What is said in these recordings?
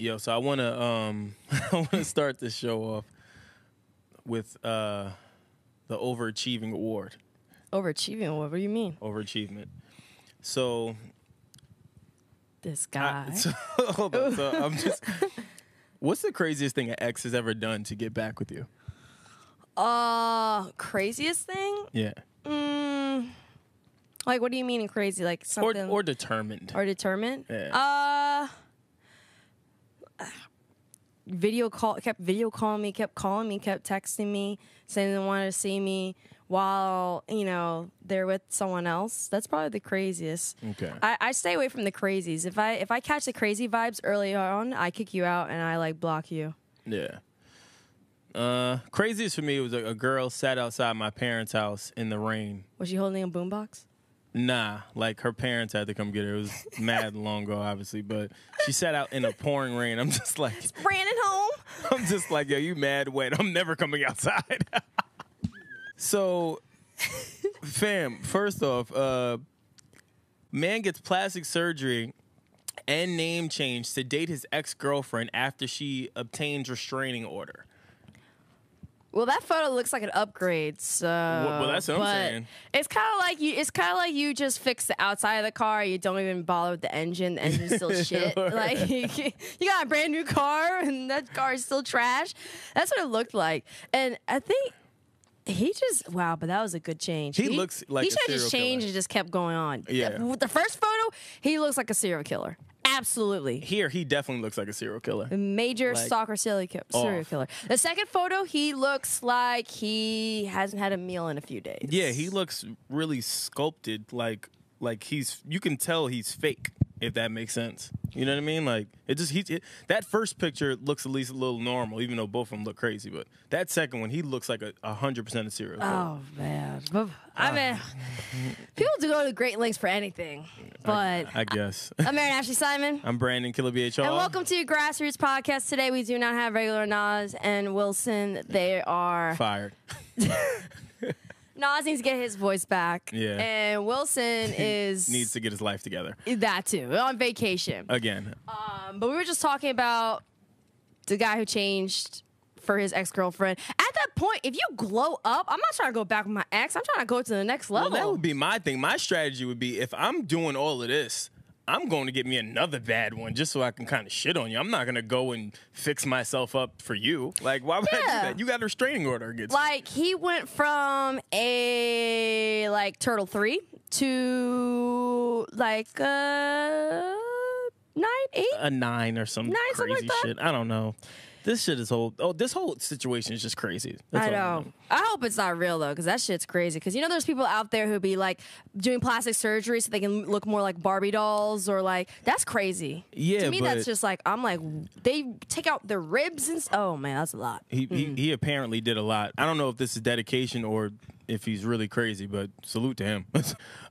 Yo, so I wanna I wanna start this show off with the Overachieving Award. Overachieving award? What do you mean? Overachievement. So This guy. hold on. So I'm just. What's the craziest thing an ex has ever done to get back with you? Craziest thing? Yeah. Like, what do you mean crazy? Like something Or determined. Or determined? Yeah. Kept video calling me, kept calling me, kept texting me, saying they wanted to see me while, they're with someone else. That's probably the craziest. Okay. I stay away from the crazies. If I catch the crazy vibes early on, I kick you out and I block you. Yeah. Craziest for me was a girl sat outside my parents' house in the rain. Was she holding a boombox? Nah, like her parents had to come get her. It was mad long ago, obviously, but she sat out in a pouring rain. I'm just like, it's Brandon home. I'm just like, yo, you mad wet. I'm never coming outside. So, fam, first off, man gets plastic surgery and name change to date his ex-girlfriend after she obtains restraining order. Well, that photo looks like an upgrade. So, well, that's what I'm saying. It's kind of like you. It's kind of like you just fix the outside of the car. You don't even bother with the engine. The engine's still shit. Like you got a brand new car, and that car is still trash. That's what it looked like. And I think he just but that was a good change. He looks like he should have just changed and just kept going on. Yeah. With the first photo, he looks like a serial killer. Absolutely. Here, he definitely looks like a serial killer. A major stalker serial killer. The second photo, he looks like he hasn't had a meal in a few days. Yeah, he looks really sculpted, like you can tell he's fake, if that makes sense. You know what I mean? Like that first picture looks at least a little normal, even though both of them look crazy. But that second one, he looks like 100% a serial killer. Oh man, I mean, people do go to great lengths for anything. But I guess. I'm Erin Ashley Simon. I'm Brandon Killabh. And welcome to Grassroots Podcast. Today we do not have Regular Naz and Wylson. They are fired. Naz needs to get his voice back. Yeah. And Wylson needs to get his life together. That too. On vacation. Again. But we were just talking about the guy who changed for his ex-girlfriend. At that point, if you glow up, I'm not trying to go back with my ex. I'm trying to go to the next level. Well, that would be my thing. My strategy would be, if I'm doing all of this, I'm going to get me another bad one just so I can kind of shit on you. I'm not going to go and fix myself up for you. Like, why would I do that? You got a restraining order against me. He went from a, Turtle 3 to, 9, 8? A 9 or some crazy shit. I don't know. This shit is this whole situation is just crazy. That's I know. I hope it's not real, though, because that shit's crazy. Because, there's people out there who be, doing plastic surgery so they can look more like Barbie dolls or, that's crazy. Yeah, to me, that's just, they take out their ribs and oh, man, that's a lot. He apparently did a lot. I don't know if this is dedication or if he's really crazy, but salute to him.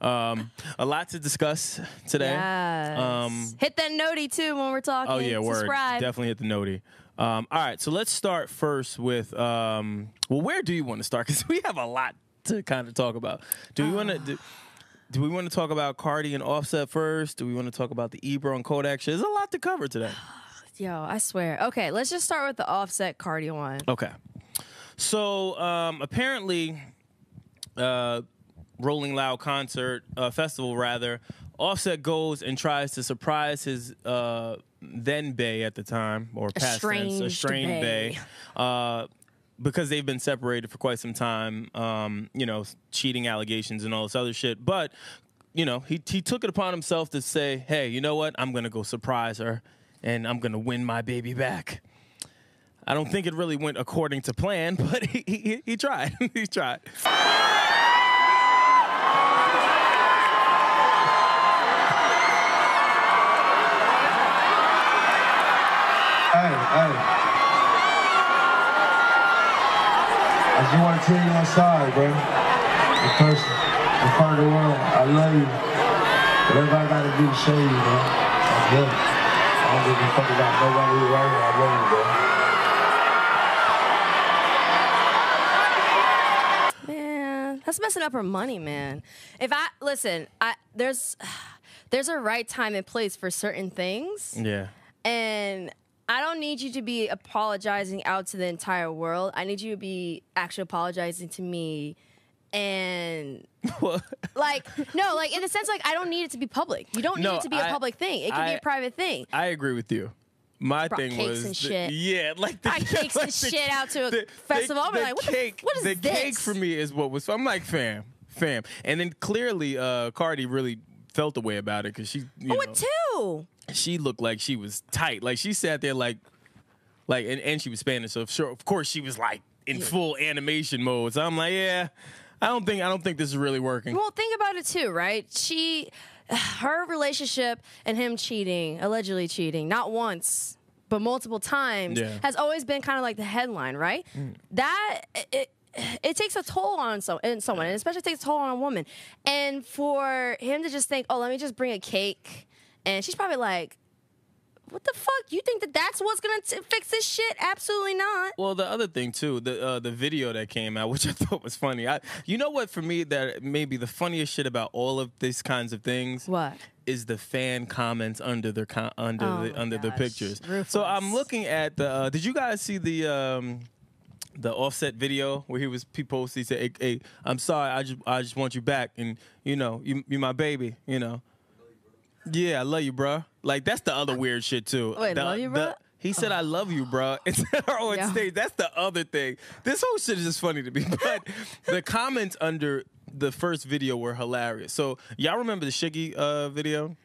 A lot to discuss today. Yes. Hit that notey, too, when we're talking. Oh, yeah, Subscribe. Word. Definitely hit the notey. All right, so let's start first with, where do you want to start? Because we have a lot to kind of talk about. Do we want to talk about Cardi and Offset first? Do we want to talk about the Ebro and Kodak shit? There's a lot to cover today. Yo, I swear. Okay, let's just start with the Offset Cardi one. Okay. So, apparently, Rolling Loud concert, festival rather, Offset goes and tries to surprise his then bae at the time, or past tense, estranged bae, because they've been separated for quite some time, cheating allegations and all this other shit. But, he took it upon himself to say, hey, you know what? I'm going to go surprise her, and I'm going to win my baby back. I don't think it really went according to plan, but he tried. He tried. Hey. I just want to tell you I'm sorry, bro. The person, the part of the world, I love you. Whatever I got to do to show you, bro. I love you. I don't give a fuck about nobody who right here. I love you, bro. Man, that's messing up her money, man. There's a right time and place for certain things. Yeah. And I don't need you to be apologizing out to the entire world. I need you to be actually apologizing to me. And like, no, like in the sense, like I don't need it to be public. You don't need it to be a public thing. It can be a private thing. I agree with you. My thing cakes was and shit. Yeah, like I cakes and shit out to a festival. I'm like, what is the this? cake for me is what was. I'm like, fam. And then clearly, Cardi really felt the way about it because she, it too. She looked like she was tight. Like she sat there like, and she was Spanish, so sure, of course, she was like in full animation mode. So I'm like, yeah, I don't think this is really working. Well, think about it too, right? Her relationship and him cheating, allegedly cheating, not once, but multiple times, has always been kind of like the headline, right? That it takes a toll on someone, and especially takes a toll on a woman. And for him to just think, oh, let me just bring a cake, and she's probably like, what the fuck? You think that that's what's gonna fix this shit? Absolutely not. Well, the other thing too, the video that came out, which I thought was funny. You know what? For me, that maybe the funniest shit about all of these kinds of things. What? Is the fan comments under the pictures. Ruthless. So I'm looking at the. Did you guys see the Offset video where he posted? He said, "Hey, I'm sorry. I just want you back, and you my baby. Yeah, I love you, bro." Like that's the other weird shit too. Wait, love you, bro? He said, "I love you, bro." Instead of on stage. That's the other thing. This whole shit is just funny to me. But the comments under the first video were hilarious. So y'all remember the Shiggy video?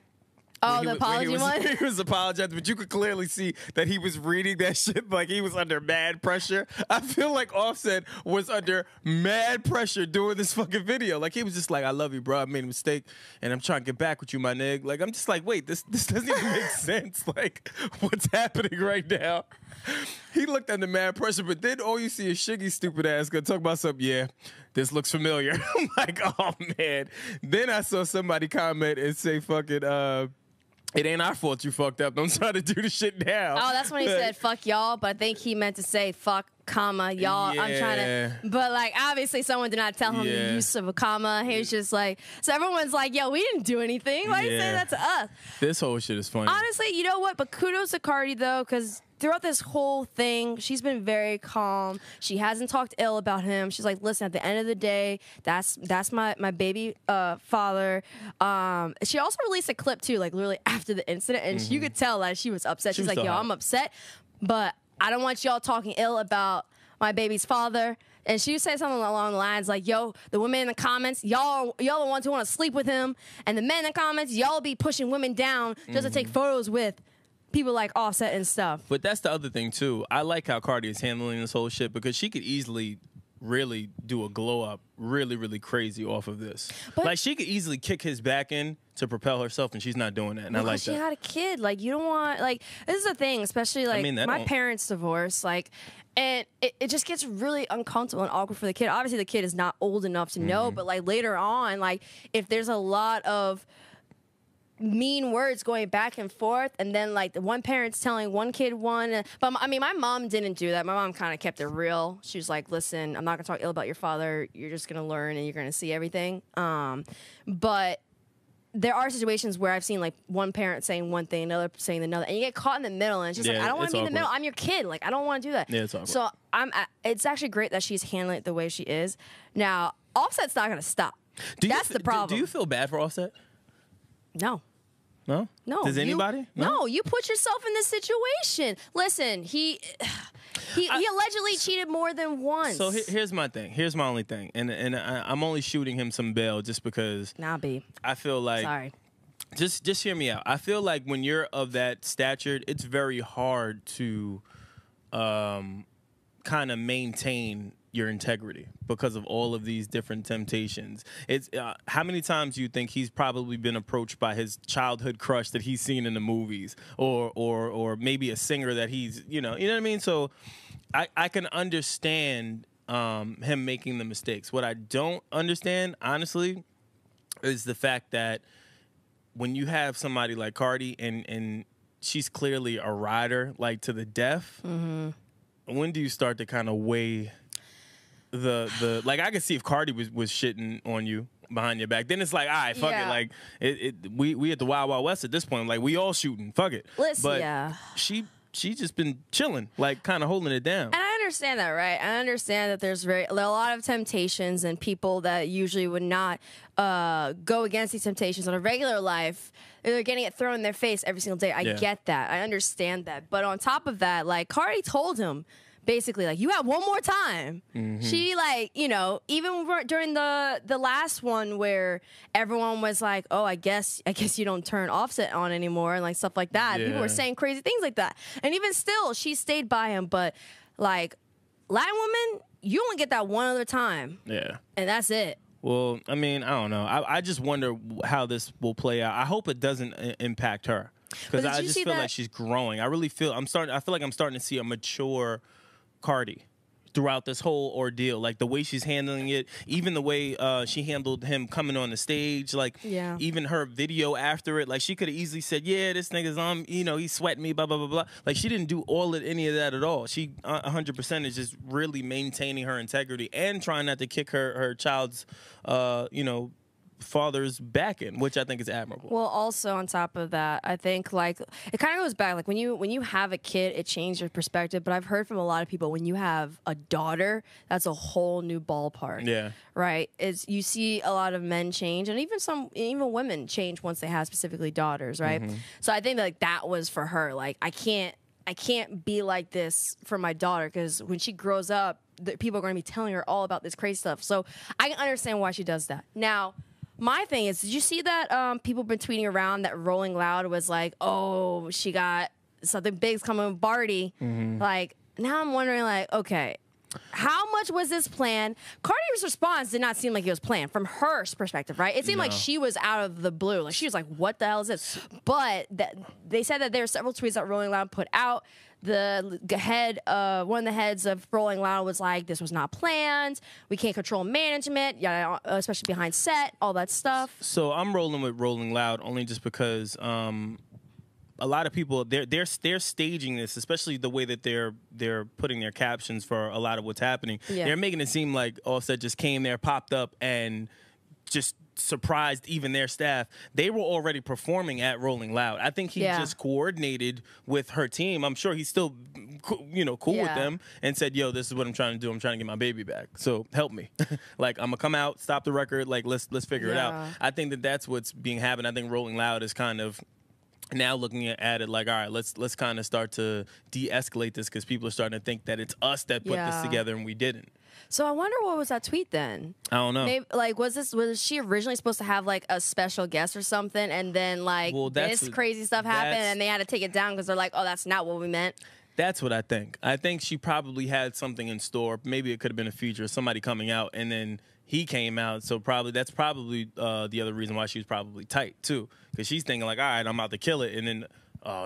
Oh, the apology one? He was apologizing, but you could clearly see that he was reading that shit like he was under mad pressure. I feel like Offset was under mad pressure doing this fucking video. Like, he was just like, I love you, bro. I made a mistake, and I'm trying to get back with you, my nigga. Like, I'm just like, wait, this doesn't even make sense. Like, what's happening right now? He looked under mad pressure, but then all you see is Shiggy's stupid ass gonna talk about something, yeah, this looks familiar. I'm like, oh, man. Then I saw somebody comment and say fucking, it ain't our fault you fucked up. Don't try to do the shit now. Oh, that's when he said fuck y'all, but I think he meant to say fuck, comma, y'all. Yeah. I'm trying to, but like obviously someone did not tell him the use of a comma. He was just like, so everyone's like, yo, we didn't do anything. Why are you saying that to us? This whole shit is funny. Honestly, you know what? But kudos to Cardi though, because throughout this whole thing, she's been very calm. She hasn't talked ill about him. She's like, listen, at the end of the day, that's my baby father. She also released a clip too, like literally after the incident, and you could tell that she was upset. She's like, yo, I'm upset, but I don't want y'all talking ill about my baby's father. And she said something along the lines like, yo, the women in the comments, y'all the ones who want to sleep with him, and the men in the comments, y'all be pushing women down just to take photos with people like Offset and stuff. But that's the other thing, too. I like how Cardi is handling this whole shit because she could easily really do a glow up really, really crazy off of this. But like, she could easily kick his back in to propel herself, and she's not doing that. And I like that. She had a kid. Like, you don't want, like, this is the thing, especially, like, my parents' divorce, like, and it just gets really uncomfortable and awkward for the kid. Obviously, the kid is not old enough to know, but, like, later on, like, if there's a lot of mean words going back and forth, and then like the one parent's telling one kid one, but I mean my mom didn't do that. My mom kind of kept it real. She was like, listen, I'm not gonna talk ill about your father, you're just gonna learn and you're gonna see everything. But there are situations where I've seen like one parent saying one thing, another saying another, and you get caught in the middle, and it's just like, I don't want to be in the middle. I'm your kid. Like, I don't want to do that. Yeah, it's awkward. So it's actually great that she's handling it the way she is. Now, Offset's not gonna stop. That's the problem. Do you feel bad for Offset? No. No? No. Does anybody? No, you put yourself in this situation. Listen, he allegedly cheated more than once. So here's my thing. Here's my only thing. And I'm only shooting him some bail just because I feel like... Sorry. Just hear me out. I feel like when you're of that stature, it's very hard to kind of maintain your integrity because of all of these different temptations. It's how many times do you think he's probably been approached by his childhood crush that he's seen in the movies, or maybe a singer that he's you know what I mean? So I can understand him making the mistakes. What I don't understand, honestly, is the fact that when you have somebody like Cardi and she's clearly a rider, like to the death, when do you start to kind of weigh the like? I could see if Cardi was shitting on you behind your back, then it's like, all right, fuck it. Like we at the Wild Wild West at this point. Like, we all shooting, fuck it. Listen, but she she's just been chilling, like kind of holding it down. And I understand that, right? I understand that there's a lot of temptations, and people that usually would not go against these temptations on a regular life, they're getting it thrown in their face every single day. I get that. I understand that. But on top of that, like, Cardi told him, basically, like, you have one more time. She, like, you know, even during the last one where everyone was like, oh, I guess you don't turn Offset on anymore, and like stuff like that. People were saying crazy things like that. And even still, she stayed by him. But like, Latin women, you only get that one other time. Yeah. And that's it. Well, I mean, I don't know. I just wonder how this will play out. I hope it doesn't impact her, because I just feel like she's growing. I really feel I feel like I'm starting to see a mature Cardi throughout this whole ordeal, like the way she's handling it, even the way she handled him coming on the stage, like even her video after it, like she could have easily said, yeah, this nigga's you know, he's sweating me, blah blah blah blah. Like, she didn't do any of that at all. She 100% is just really maintaining her integrity and trying not to kick her child's you know, father's back in, which I think is admirable. Well, also on top of that, I think, like, it kind of goes back, like, when you have a kid, it changes your perspective. But I've heard from a lot of people, when you have a daughter, that's a whole new ballpark. Yeah. Right? You see a lot of men change, and even women change once they have specifically daughters, right? So I think that was for her. Like, I can't be like this for my daughter, because when she grows up, people are going to be telling her all about this crazy stuff. So I can understand why she does that. Now, my thing is, did you see that people have been tweeting around that Rolling Loud was like, oh, she got something big's coming with Barty? Like, now I'm wondering, like, okay, how much was this planned? Cardi's response did not seem like it was planned from her perspective, right? It seemed like she was out of the blue. Like, she was like, what the hell is this? But they said that there are several tweets that Rolling Loud put out. The head, one of the heads of Rolling Loud was like, this was not planned. We can't control management, especially behind set, all that stuff. So I'm rolling with Rolling Loud only just because a lot of people, they're staging this, especially the way that they're putting their captions for a lot of what's happening. They're making it seem like Offset just came there, popped up, and just surprised even their staff. They were already performing at Rolling Loud. I think he just coordinated with her team. I'm sure he's still, you know, cool with them, and said, yo, this is what I'm trying to do. I'm trying to get my baby back. So help me. Like, I'm gonna come out, stop the record. Like, let's figure it out. I think that's what's being happened. I think Rolling Loud is kind of now looking at it like, all right, let's kind of start to de-escalate this, because people are starting to think that it's us that put this together and we didn't. So I wonder, what was that tweet then? I don't know. Maybe, like, was she originally supposed to have like a special guest or something, and then like this crazy stuff happened and they had to take it down because they're like, oh, that's not what we meant? That's what I think. I think she probably had something in store. Maybe it could have been a feature of somebody coming out, and then he came out. So that's probably the other reason why she was probably tight too, because she's thinking like, all right, I'm about to kill it, and then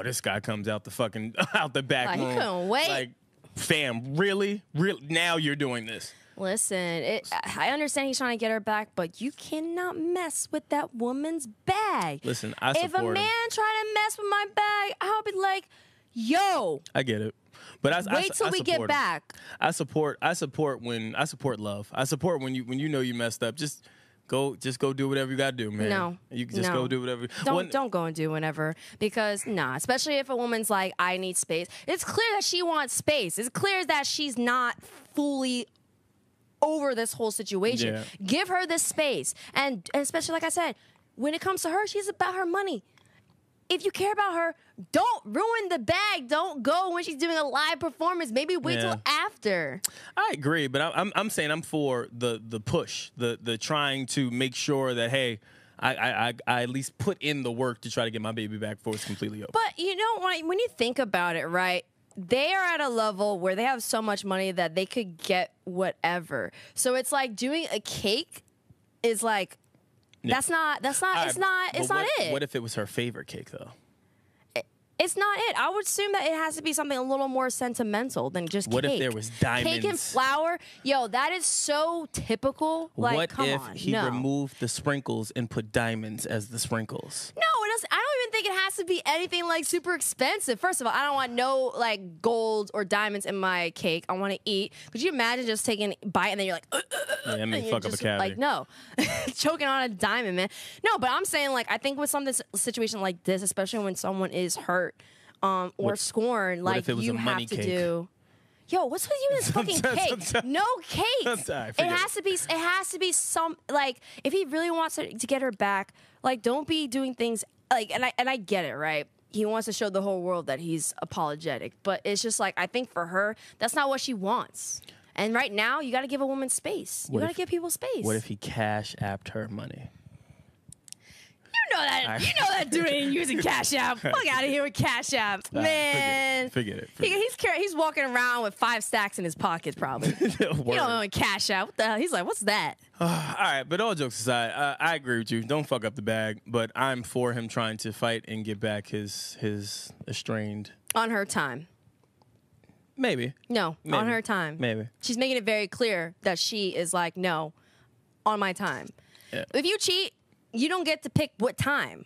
this guy comes out the fucking out the back room. He couldn't wait. Like, fam, really? Now you're doing this. Listen, I understand he's trying to get her back, but you cannot mess with that woman's bag. Listen, I support him. If a man try to mess with my bag, I'll be like, yo. I get it. But wait till we get back. I support love. I support when you know you messed up. Just go do whatever you gotta do, man. No. You can just go do whatever. Don't go and do whatever, because especially if a woman's like, I need space. It's clear that she wants space. It's clear that she's not fully over this whole situation. Give her this space. And especially, like I said, when it comes to her, she's about her money. If you care about her, don't ruin the bag. Don't go when she's doing a live performance. Maybe wait till after. I agree, but I'm saying I'm for the push, the trying to make sure that, hey, I at least put in the work to try to get my baby back before it's completely over. But you know, when you think about it, right? They are at a level where they have so much money that they could get whatever. So it's like doing a cake is like, it's not it. What if it was her favorite cake though? It's not it. I would assume that it has to be something a little more sentimental than just what cake. What if there was diamonds? Cake and flour? Yo, that is so typical. Like, what come if on, he removed the sprinkles and put diamonds as the sprinkles? No, it doesn't. I don't even think it has to be anything like super expensive. First of all, I don't want no like gold or diamonds in my cake. I want to eat. Could you imagine just taking a bite and then you're like, yeah, I mean, fuck up a cavity. Like, no, choking on a diamond, man. No, but I'm saying, like, I think with some situation like this, especially when someone is hurt, or scorn, like you have to do. Yo, what's with you and this fucking cake? No cakes. It has to be some, like, if he really wants to get her back, like, don't be doing things like, and I get it, right? He wants to show the whole world that he's apologetic, but it's just like, I think for her, that's not what she wants. And right now, you got to give a woman space. You got to give people space. What if he cash apped her money? You know that dude ain't using Cash App. Fuck out of here with Cash App, man. Forget it. He's walking around with 5 stacks in his pocket, probably. You don't know Cash App. What the hell? He's like, what's that? All right, but all jokes aside, I agree with you. Don't fuck up the bag. But I'm for him trying to fight and get back his estranged. On her time. Maybe. No, Maybe. On her time. Maybe. She's making it very clear that she is like, no, on my time. Yeah. If you cheat, you don't get to pick what time.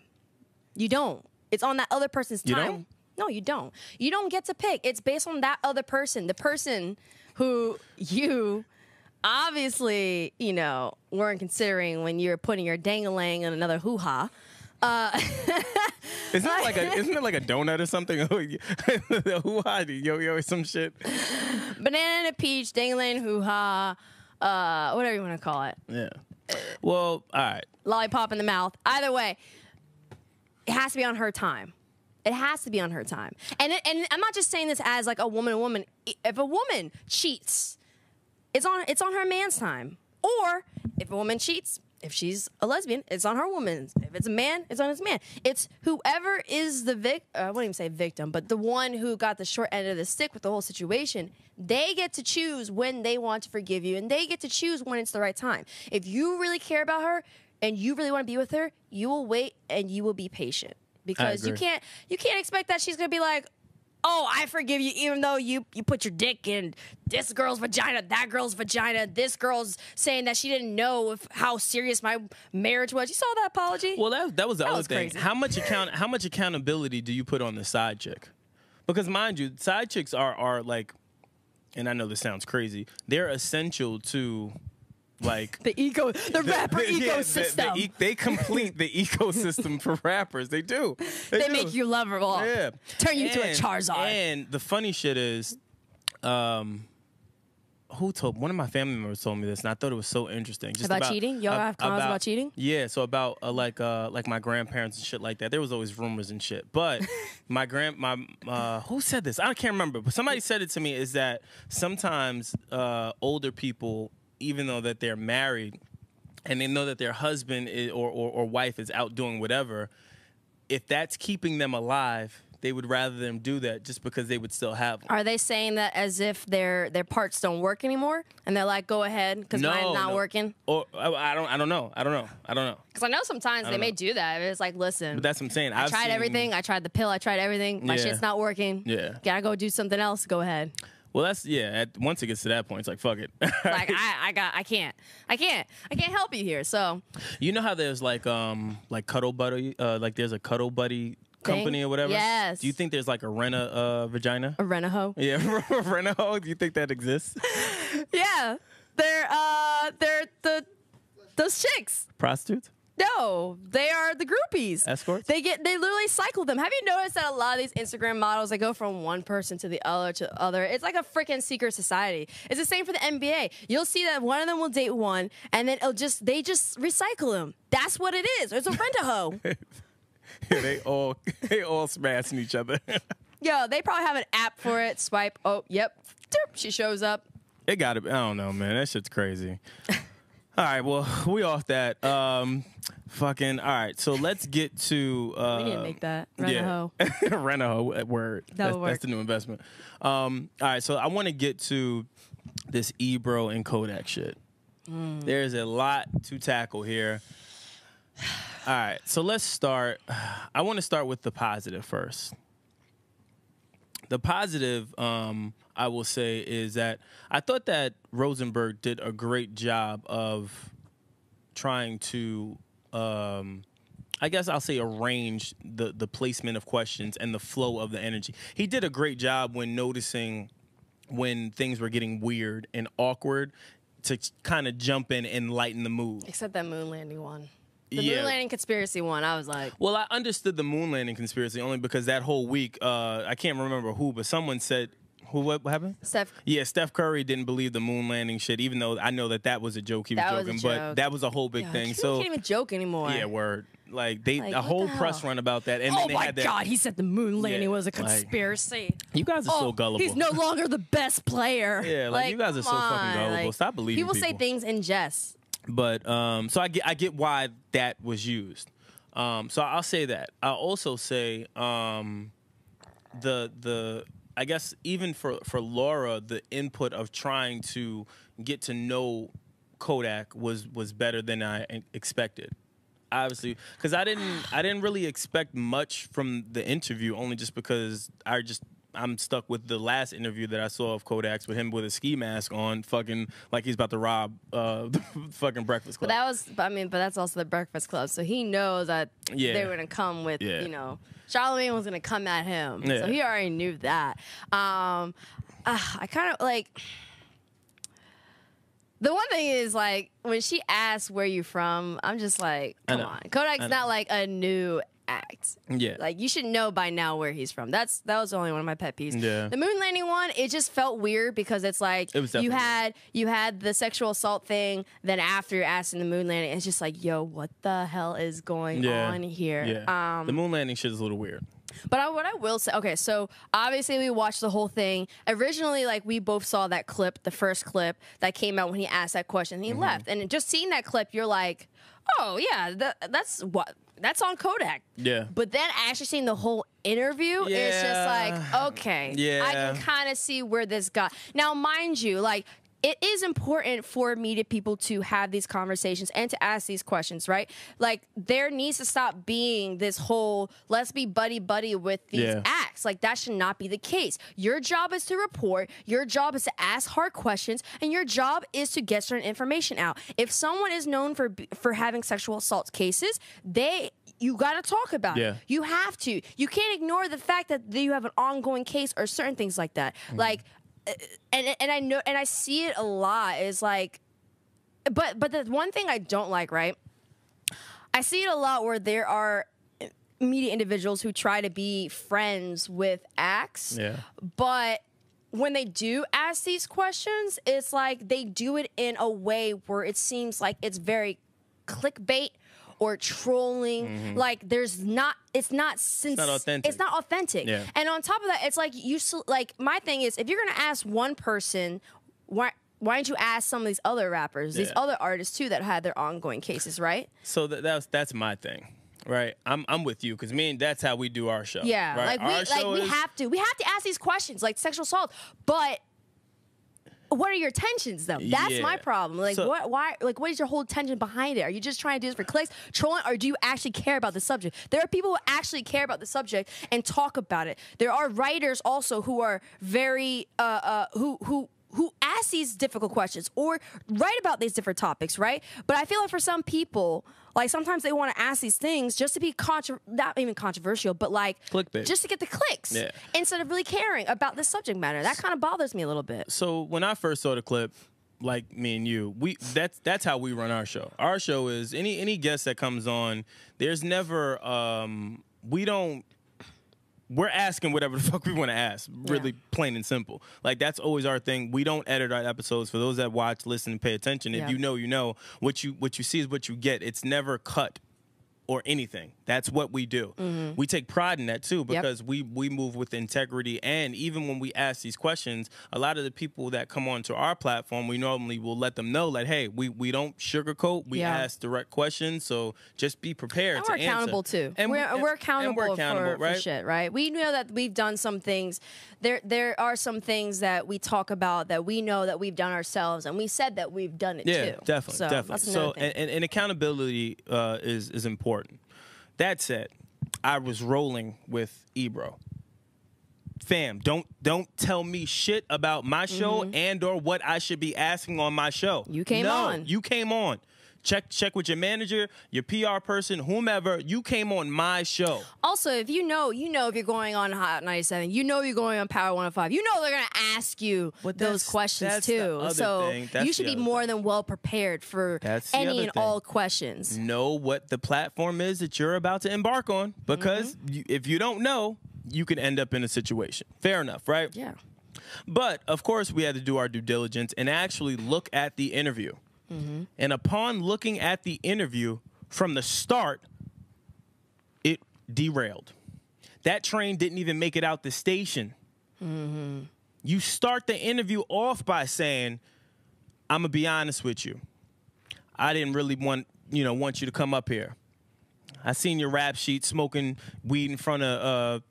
You don't. It's on that other person's time. You don't? No, you don't. You don't get to pick. It's based on that other person. The person who you obviously, weren't considering when you're putting your dang-a-lang in another hoo-ha. Isn't it like a donut or something? Hoo-ha, yo, some shit. Banana and peach, dang-a-lang, hoo-ha, whatever you want to call it. Yeah. Well, all right. Lollipop in the mouth. Either way, it has to be on her time. It has to be on her time. And I'm not just saying this as like a woman. If a woman cheats, it's on her man's time. Or if a woman cheats, if she's a lesbian, it's on her woman's. If it's a man, it's on his man. It's whoever is the I wouldn't even say victim, but the one who got the short end of the stick with the whole situation. They get to choose when they want to forgive you, and they get to choose when it's the right time. If you really care about her and you really want to be with her, you will wait and you will be patient, because you can't expect that she's gonna be like, oh, I forgive you, even though you put your dick in this girl's vagina, that girl's vagina, this girl's saying that she didn't know how serious my marriage was. You saw that apology? Well, that was the other thing. Crazy. How much accountability do you put on the side chick? Because mind you, side chicks are like, and I know this sounds crazy, they're essential to, like, the rapper ecosystem. They complete the ecosystem for rappers. They do. They make you lovable. Yeah. Turn you into a Charizard. And the funny shit is, one of my family members told me this, and I thought it was so interesting. Just about cheating? Y'all have comments about cheating? Yeah, so about like my grandparents and shit like that. There was always rumors and shit. But who said this? I can't remember. But somebody said it to me, is that sometimes older people, even though that they're married and they know that their husband or wife is out doing whatever, if that's keeping them alive, they would rather them do that just because they would still have them. Are they saying that as if their parts don't work anymore, and they're like, go ahead because mine's not working? Or I don't know. Because I know sometimes they may do that. It's like, listen, but that's what I'm saying. I tried everything. I tried the pill. I tried everything. My shit's not working. Yeah, gotta go do something else. Go ahead. Well, that's once it gets to that point, it's like, fuck it. Like I can't help you here. So you know how there's like Cuddle Buddy, like there's a Cuddle Buddy company or whatever. Yes. Do you think there's like a vagina? A rent-a-hoe? Yeah, rent-a-hoe. Do you think that exists? Yeah, they're those chicks. Prostitutes? No, they are the groupies. Escorts? They literally cycle them. Have you noticed that a lot of these Instagram models, they go from one person to the other? It's like a freaking secret society. It's the same for the NBA. You'll see that one of them will date one, and then they just recycle them. That's what it is. It's a rent-a-hoe. Yeah, they all smashing each other. Yo, they probably have an app for it. Swipe. Oh, yep. Derp, she shows up. It gotta be. I don't know, man. That shit's crazy. All right, well, we off that. All right, so let's get to... we need to make that. Rent-a-hoe. Yeah. Rent-a-hoe, word. That's the new investment. All right, so I want to get to this Ebro and Kodak shit. There's a lot to tackle here. All right, so let's start. I want to start with the positive first. The positive, I will say, is that I thought that Rosenberg did a great job of trying to, I guess I'll say, arrange the placement of questions and the flow of the energy. He did a great job when noticing when things were getting weird and awkward to kind of jump in and lighten the mood. Except that moon landing one. The moon landing conspiracy one, I was like... Well, I understood the moon landing conspiracy only because that whole week, I can't remember who, but someone said... What happened? Steph Curry didn't believe the moon landing shit, even though I know that was a joke he was joking, but that was a whole big thing. So can't even joke anymore. Yeah, word. Like, a whole press run about that. And oh they my had that, God, he said the moon landing was a conspiracy. You guys are so gullible. He's no longer the best player. Yeah, like you guys are so fucking gullible. Stop believing people. People say things in jest. But, so I get why that was used. So I'll say that. I'll also say I guess even for Laura, the input of trying to get to know Kodak was better than I expected. Obviously, because I didn't really expect much from the interview, only just because I'm stuck with the last interview that I saw of Kodak's with him with a ski mask on, fucking like he's about to rob the fucking Breakfast Club. But that's also the Breakfast Club, so he knows that they were gonna come with you know. Charlamagne was gonna come at him, so he already knew that. I kind of like. The one thing is, like, when she asks where you from, I'm just like, come on. Kodak's not like a new act. Yeah. Like, you should know by now where he's from. That was only one of my pet peeves. Yeah. The moon landing one, it just felt weird because it's like you had the sexual assault thing, then after you're asking the moon landing, it's just like, yo, what the hell is going on here? Yeah. The moon landing shit is a little weird. But what I will say, okay, so obviously we watched the whole thing. Originally, like, we both saw that clip, the first clip that came out when he asked that question, and he left. And just seeing that clip, you're like, oh, yeah, that's on Kodak. Yeah. But then actually seeing the whole interview, it's just like, okay, I can kind of see where this got. Now, mind you, like, it is important for media people to have these conversations and to ask these questions, right? Like, there needs to stop being this whole, let's be buddy-buddy with these acts. Like, that should not be the case. Your job is to report. Your job is to ask hard questions. And your job is to get certain information out. If someone is known for having sexual assault cases, you got to talk about it. You have to. You can't ignore the fact that you have an ongoing case or certain things like that. Like, and I know, and I see it a lot, is like, but the one thing I don't like, right? I see it a lot where there are media individuals who try to be friends with acts, but when they do ask these questions, it's like they do it in a way where it seems like it's very clickbait or trolling. Like, it's not authentic. It's not authentic. Yeah. And on top of that, it's like my thing is, if you're gonna ask one person, why don't you ask some of these other rappers, these other artists too that had their ongoing cases, right? So that's my thing. Right, I'm with you, because that's how we do our show. Yeah, right? we have to ask these questions, like sexual assault, but what are your intentions, though? That's my problem. Like, what is your whole intention behind it? Are you just trying to do this for clicks, trolling, or do you actually care about the subject? There are people who actually care about the subject and talk about it. There are writers also who are very who ask these difficult questions or write about these different topics, right? But I feel like for some people, like, sometimes they want to ask these things just to be not even controversial, but like clickbait, just to get the clicks instead of really caring about the subject matter. That kind of bothers me a little bit. So when I first saw the clip, like me and you, that's how we run our show. Our show is any guest that comes on, there's never we're asking whatever the fuck we want to ask, really plain and simple. Like, that's always our thing. We don't edit our episodes. For those that watch, listen, and pay attention, if you know, you know. What you see is what you get. It's never cut or anything. That's what we do. We take pride in that too, because we move with integrity. And even when we ask these questions, a lot of the people that come onto our platform, we normally will let them know, like, hey, we don't sugarcoat. We ask direct questions, so just be prepared and to we're accountable answer. Too. And we're accountable for shit, right? We know that we've done some things. There are some things that we talk about that we know that we've done ourselves, and we said that we've done it too. Yeah, definitely. That's another thing. And accountability is important. That said, I was rolling with Ebro. Fam, don't tell me shit about my show and or what I should be asking on my show. You came on. You came on. Check with your manager, your PR person, whomever. You came on my show. Also, if you know if you're going on Hot 97, you know you're going on Power 105. You know they're going to ask you those questions too. So you should be more than well prepared for any and all questions. Know what the platform is that you're about to embark on, because if you don't know, you can end up in a situation. Fair enough, right? Yeah. But, of course, we had to do our due diligence and actually look at the interview. And upon looking at the interview from the start, it derailed. That train didn't even make it out the station. You start the interview off by saying, I'm going to be honest with you. I didn't really want you to come up here. I seen your rap sheet smoking weed in front of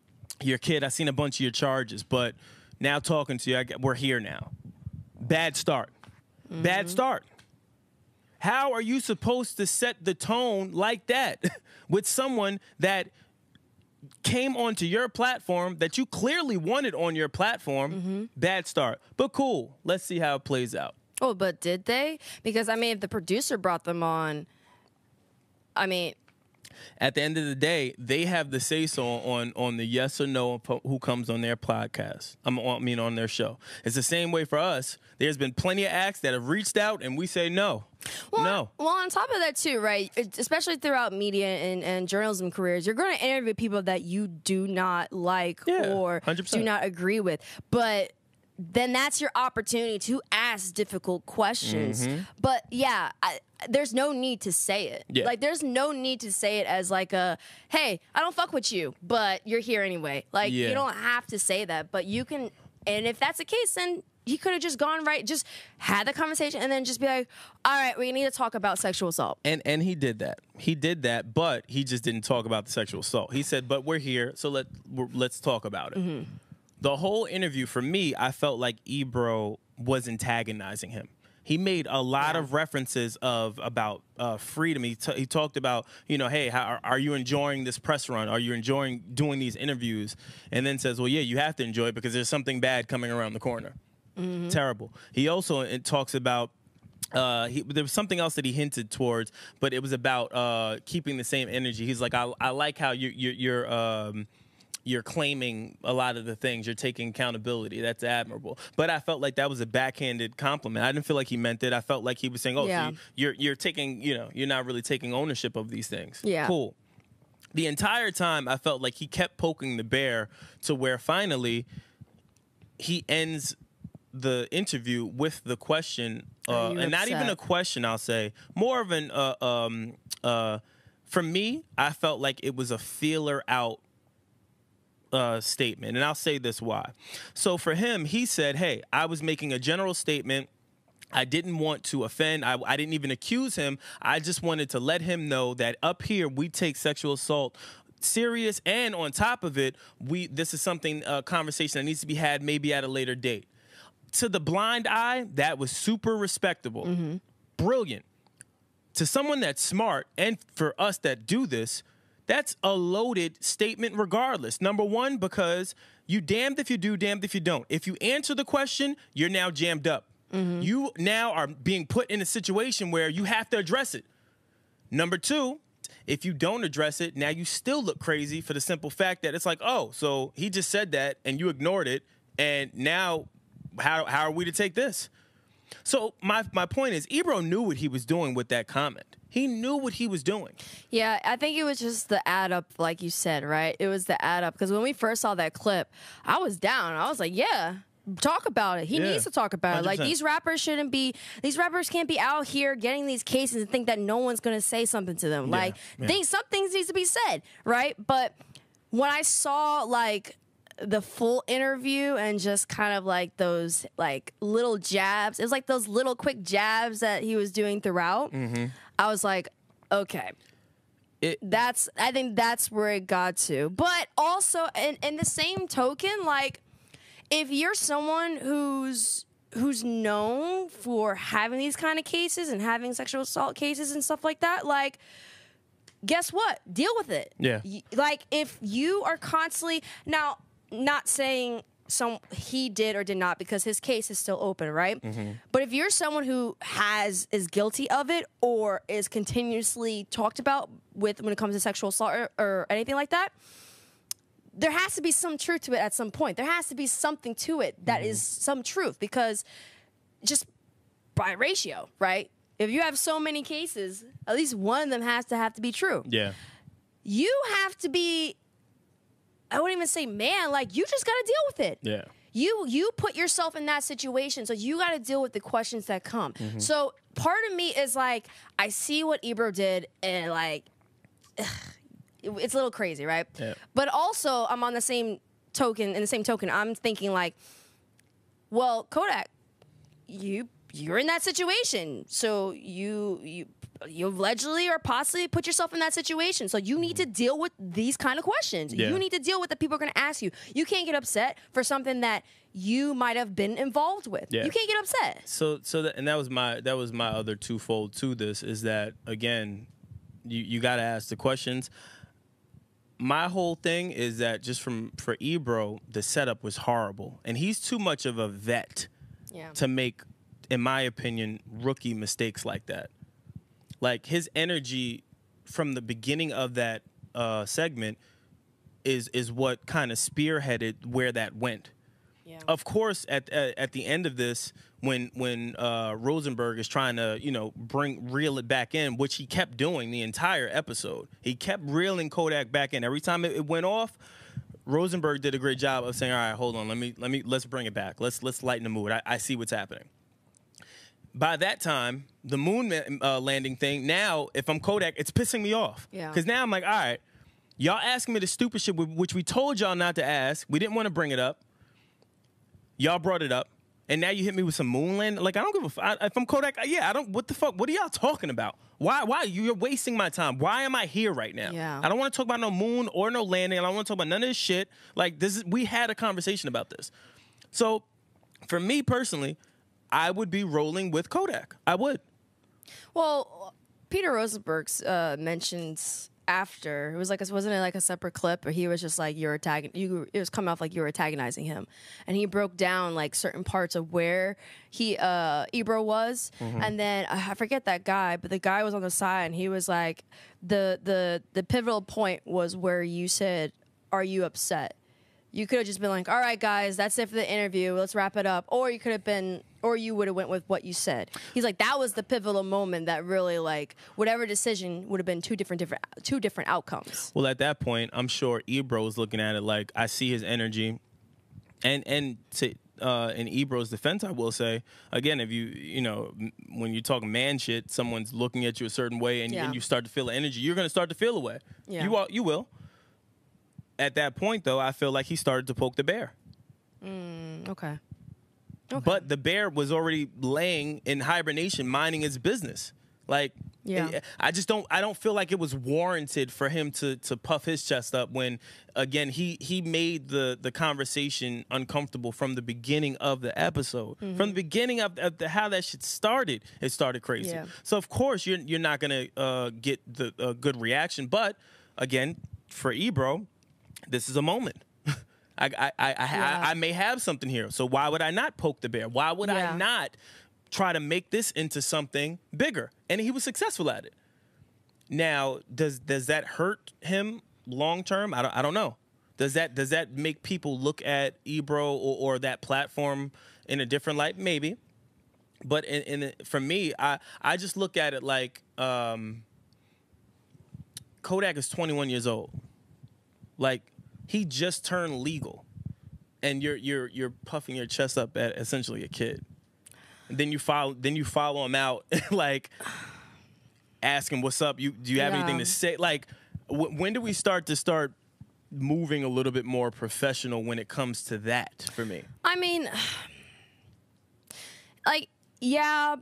your kid. I seen a bunch of your charges, but now talking to you, we're here now. Bad start. Bad start. How are you supposed to set the tone like that with someone that came onto your platform that you clearly wanted on your platform? Bad start. But cool. Let's see how it plays out. Oh, but did they? Because, I mean, if the producer brought them on, I mean... At the end of the day, they have the say-so on the yes or no who comes on their podcast. On their show. It's the same way for us. There's been plenty of acts that have reached out, and we say no. Well, on top of that, too, right, especially throughout media and journalism careers, you're going to interview people that you do not like or 100%. do not agree with. But... then that's your opportunity to ask difficult questions. But yeah, there's no need to say it. Yeah. Like, there's no need to say it as like a, hey, I don't fuck with you, but you're here anyway. Like, you don't have to say that, but you can, and if that's the case, then he could have just gone just had the conversation and then just be like, all right, we need to talk about sexual assault. And he did that. He did that, but he just didn't talk about the sexual assault. He said, but we're here, so let's talk about it. The whole interview, for me, I felt like Ebro was antagonizing him. He made a lot of references about freedom. He talked about, hey, how are you enjoying this press run? Are you enjoying doing these interviews? And then says, well, yeah, you have to enjoy it because there's something bad coming around the corner. Terrible. He also talks about, there was something else that he hinted towards, but it was about keeping the same energy. He's like, I like how you're claiming a lot of the things. You're taking accountability. That's admirable. But I felt like that was a backhanded compliment. I didn't feel like he meant it. I felt like he was saying, so you're taking, you're not really taking ownership of these things. Yeah. Cool. The entire time, I felt like he kept poking the bear to where finally he ends the interview with the question, and not even a question, I'll say, more of an, for me, I felt like it was a feeler out statement, and I'll say this why. So for him, he said, hey, I was making a general statement. I didn't want to offend. I didn't even accuse him. I just wanted to let him know that up here we take sexual assault serious, and on top of it, this is something, a conversation that needs to be had maybe at a later date. To the blind eye, that was super respectable. Brilliant. To someone that's smart, and for us that do this, that's a loaded statement regardless. Number one, because you damned if you do, damned if you don't. If you answer the question, you're now jammed up. You now are being put in a situation where you have to address it. Number two, if you don't address it, now you still look crazy for the simple fact that it's like, oh, so he just said that and you ignored it, and now how are we to take this? So my point is, Ebro knew what he was doing with that comment. He knew what he was doing. Yeah, I think it was just the add up, like you said, right? It was the add up. Because when we first saw that clip, I was down. I was like, yeah, talk about it. He needs to talk about 100%. It. Like, these rappers can't be out here getting these cases and think that no one's going to say something to them. Like, some things needs to be said, right? But when I saw, like, the full interview and just kind of like those like little jabs, it was like those little quick jabs that he was doing throughout. I was like, okay, I think that's where it got to. But also, in the same token, like, if you're someone who's known for having these kind of cases and having sexual assault cases and stuff like that, like, guess what? Deal with it. Yeah. Like, if you are constantly now. Not saying he did or did not, because his case is still open, right? But if you're someone who is guilty of it or is continuously talked about when it comes to sexual assault or anything like that, there has to be some truth to it at some point. There has to be something to it that is some truth, because just by ratio, right? If you have so many cases, at least one of them has to be true. Yeah. You have to be, I wouldn't even say man, like, you just got to deal with it. Yeah. You put yourself in that situation, so you got to deal with the questions that come. So part of me is like, I see what Ebro did, and like, it's a little crazy, right? Yeah. But also, I'm on the same token. I'm thinking like, well, Kodak, you're in that situation, so you allegedly or possibly put yourself in that situation. So you need to deal with these kind of questions. Yeah. You need to deal with the people are going to ask you. You can't get upset for something that you might have been involved with. Yeah. You can't get upset. So that was my other twofold to this, is that, again, you got to ask the questions. My whole thing is that just for Ebro, the setup was horrible, and he's too much of a vet to make, in my opinion, rookie mistakes like that. Like, his energy from the beginning of that segment is what kind of spearheaded where that went. Yeah. Of course, at the end of this, when Rosenberg is trying to, reel it back in, which he kept doing the entire episode. He kept reeling Kodak back in. Every time it went off, Rosenberg did a great job of saying, all right, hold on, let's bring it back. Let's lighten the mood. I see what's happening. By that time, the moon landing thing, now, if I'm Kodak, it's pissing me off. Yeah. Because now I'm like, all right, y'all asking me the stupid shit, which we told y'all not to ask. We didn't want to bring it up. Y'all brought it up. And now you hit me with some moon landing. Like, I don't give a fuck. If I'm Kodak, what the fuck? What are y'all talking about? Why? You're wasting my time. Why am I here right now? Yeah. I don't want to talk about no moon or no landing. I don't want to talk about none of this shit. Like, we had a conversation about this. So, for me personally, I would be rolling with Kodak. I would. Well, Peter Rosenberg's mentions after, wasn't it like a separate clip where he was just like, it was coming off like you were antagonizing him, and he broke down like certain parts of where Ebro was, and then I forget that guy, but the guy was on the side, and he was like, the pivotal point was where you said, "Are you upset?" You could have just been like, all right, guys, that's it for the interview. Let's wrap it up. Or you would have went with what you said. He's like, that was the pivotal moment that really, like, whatever decision would have been two different outcomes. Well, at that point, I'm sure Ebro was looking at it like, I see his energy. And in Ebro's defense, I will say, again, if when you talk man shit, someone's looking at you a certain way and you start to feel the energy, you're going to start to feel away. Yeah. You will. At that point, though, I feel like he started to poke the bear. Okay. But the bear was already laying in hibernation, minding its business. Like, I don't feel like it was warranted for him to puff his chest up when, again, he made the conversation uncomfortable from the beginning of the episode. From the beginning of how that shit started, it started crazy. Yeah. So, of course, you're not going to get the good reaction. But, again, for Ebro, this is a moment. I may have something here, so why would I not poke the bear? Why would I not try to make this into something bigger? And he was successful at it. Now, does that hurt him long term? I don't know. Does that make people look at Ebro or that platform in a different light? Maybe. But for me, I just look at it like Kodak is 21 years old. Like, he just turned legal, and you're puffing your chest up at essentially a kid. And then you follow him out, like, asking what's up. Do you have anything to say? Like, when do we start moving a little bit more professional when it comes to that? For me, I mean, like, I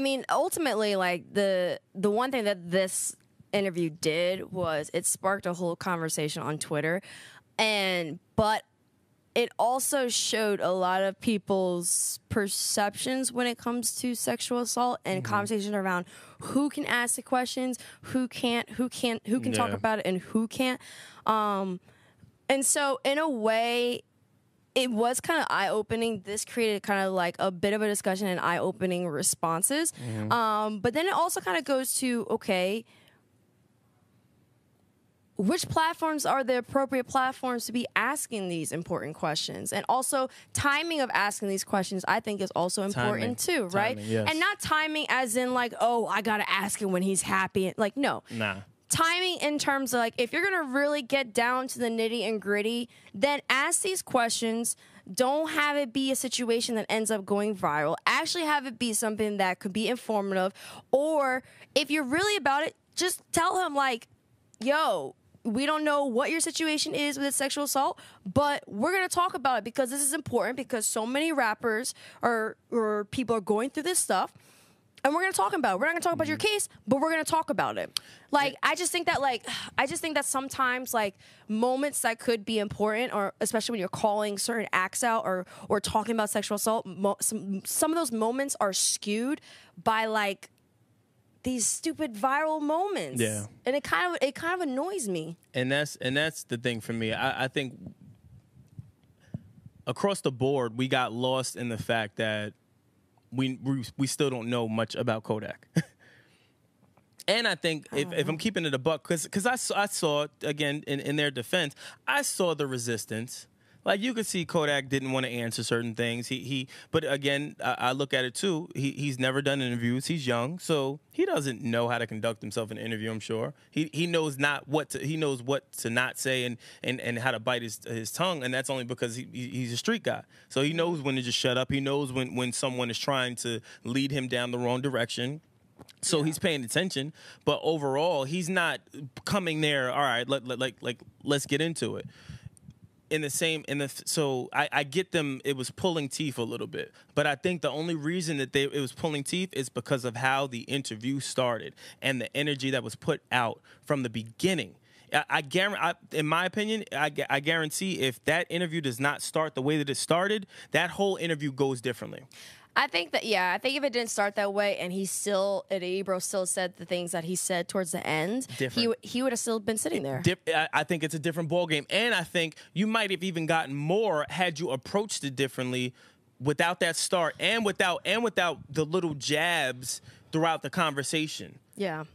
mean, ultimately, like, the one thing that this interview did was it sparked a whole conversation on Twitter, but it also showed a lot of people's perceptions when it comes to sexual assault and conversation around who can ask the questions, who can talk about it, and who can't. And so in a way, it was kind of eye-opening. This created kind of like a bit of a discussion and eye-opening responses. But then it also kind of goes to, okay, which platforms are the appropriate platforms to be asking these important questions? And also, timing of asking these questions, I think, is also important too, right? Yes. And not timing as in like, oh, I got to ask him when he's happy. Like, no. Nah. Timing in terms of like, if you're going to really get down to the nitty and gritty, then ask these questions. Don't have it be a situation that ends up going viral. Actually have it be something that could be informative. Or if you're really about it, just tell him like, yo, we don't know what your situation is with sexual assault, but we're going to talk about it because this is important because so many rappers or people are going through this stuff. And we're going to talk about it. We're not going to talk about your case, but we're going to talk about it. Like, I just think that sometimes, like, moments that could be important, or especially when you're calling certain acts out or talking about sexual assault, some of those moments are skewed by, like, these stupid viral moments. Yeah. And it kind of annoys me. And that's the thing for me. I think across the board, we got lost in the fact that we still don't know much about Kodak. And I think if I'm keeping it a buck, because I saw, again, in their defense, I saw the resistance. Like, you could see Kodak didn't want to answer certain things. But again, I look at it too. He's never done interviews. He's young, so he doesn't know how to conduct himself in an interview. I'm sure he knows what to not say and how to bite his tongue, and that's only because he's a street guy. So he knows when to just shut up. He knows when someone is trying to lead him down the wrong direction. So he's paying attention, but overall, he's not coming there. All right, let's get into it. So I get them. It was pulling teeth a little bit, but I think the only reason that it was pulling teeth is because of how the interview started and the energy that was put out from the beginning. I guarantee, in my opinion, I guarantee if that interview does not start the way that it started, that whole interview goes differently. I think that, I think if it didn't start that way and Ebro still said the things that he said towards the end, he would have still been sitting there. I think it's a different ballgame. And I think you might have even gotten more had you approached it differently without that start and without the little jabs throughout the conversation. Yeah.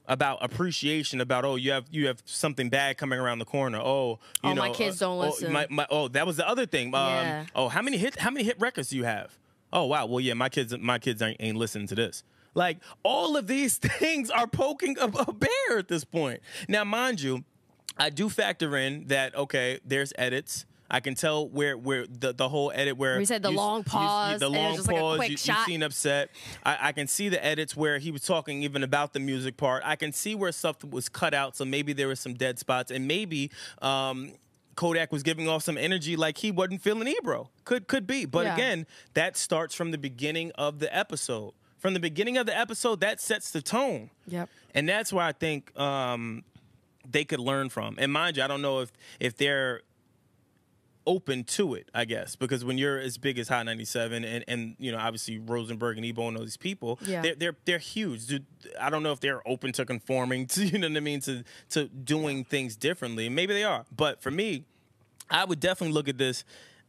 About appreciation, about you have something bad coming around the corner. You know, my kids don't listen. That was the other thing. How many hit records do you have? Oh wow, well yeah, my kids ain't listening to this. Like, all of these things are poking a bear at this point. Now, mind you, I do factor in that, okay, there's edits. I can tell where the whole edit where we said the long pause, the long just pause. Like a quick shot. You seen upset. I can see the edits where he was talking even about the music part. I can see where stuff was cut out, so maybe there was some dead spots, and maybe Kodak was giving off some energy like he wasn't feeling Ebro. Could be, but again, that starts from the beginning of the episode. From the beginning of the episode, that sets the tone. Yep. And that's where I think they could learn from. And mind you, I don't know if they're open to it, I guess, because when you're as big as Hot 97 and you know, obviously Rosenberg and Ebro and all these people, they're huge. Dude, I don't know if they're open to conforming to, you know what I mean, to doing things differently. Maybe they are, but for me, I would definitely look at this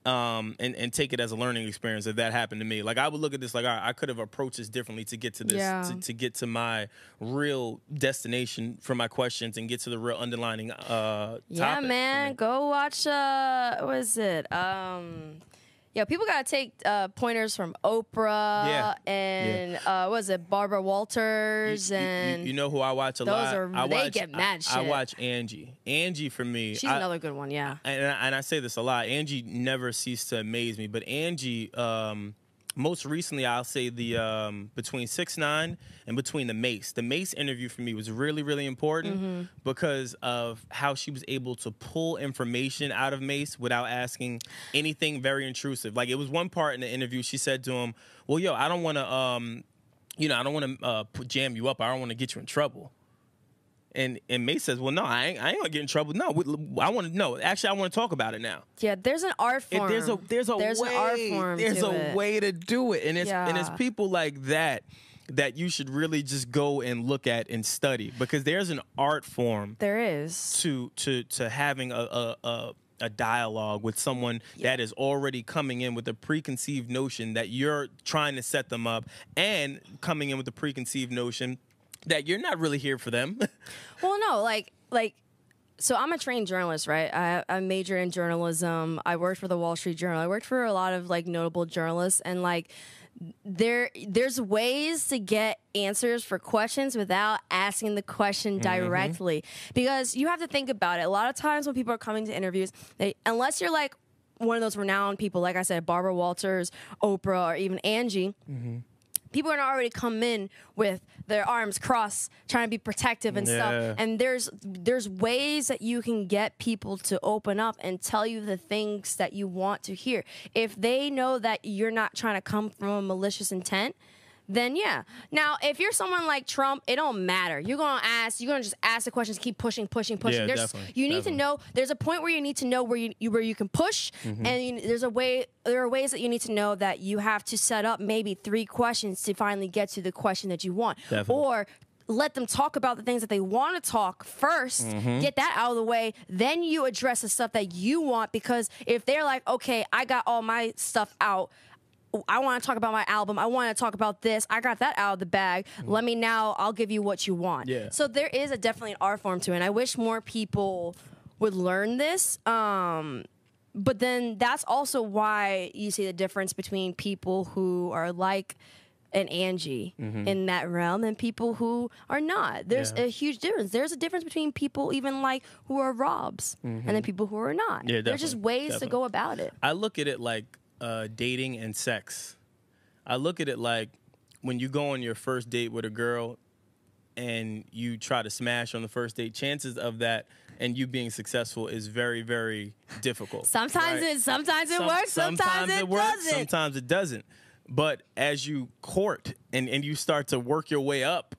and take it as a learning experience if that happened to me. Like, I would look at this like, all right, I could have approached this differently to get to this, to get to my real destination for my questions and get to the real underlining topic. Yeah, man, go watch, what is it? People gotta take pointers from Oprah and what was it, Barbara Walters, and you know who I watch a lot? They get mad shit. I watch Angie. Angie, for me, she's another good one, yeah. And I say this a lot. Angie never ceased to amaze me, but Angie, most recently, I'll say the between 6ix9ine and between the Mace. The Mace interview for me was really, really important because of how she was able to pull information out of Mace without asking anything very intrusive. Like, it was one part in the interview, she said to him, well, yo, I don't want to, I don't want to jam you up. I don't want to get you in trouble. And Mace says, well, no, I ain't gonna get in trouble. No, I want to know. Actually, I want to talk about it now. Yeah, there's an art form. There's a way to do it, and it's people like that you should really just go and look at and study, because there's an art form. There is to having a a dialogue with someone that is already coming in with a preconceived notion that you're trying to set them up, and coming in with a preconceived notion that you're not really here for them. Well, no, like. So I'm a trained journalist, right? I majored in journalism. I worked for the Wall Street Journal. I worked for a lot of like notable journalists, and like there's ways to get answers for questions without asking the question directly. Because you have to think about it. A lot of times when people are coming to interviews, unless you're like one of those renowned people, like I said, Barbara Walters, Oprah, or even Angie. People are already come in with their arms crossed, trying to be protective and stuff. And there's ways that you can get people to open up and tell you the things that you want to hear. If they know that you're not trying to come from a malicious intent, then yeah. Now, if you're someone like Trump, it don't matter. You're gonna just ask the questions, keep pushing. Yeah, you need to know. There's a point where you need to know where you can push, and there are ways that you need to know that you have to set up maybe 3 questions to finally get to the question that you want, or let them talk about the things that they want to talk first, get that out of the way, then you address the stuff that you want. Because if they're like, okay, I got all my stuff out, I want to talk about my album, I want to talk about this, I got that out of the bag, I'll give you what you want. So there is definitely an art form to it, and I wish more people would learn this. But then that's also why you see the difference between people who are like an Angie in that realm and people who are not. There's a huge difference. There's a difference between people even like who are Robs and then people who are not. There's just ways to go about it. I look at it like dating and sex. I look at it like when you go on your first date with a girl and you try to smash on the first date, chances of that and you being successful is very, very difficult. Sometimes it works, sometimes it doesn't. Sometimes it doesn't. But as you court and you start to work your way up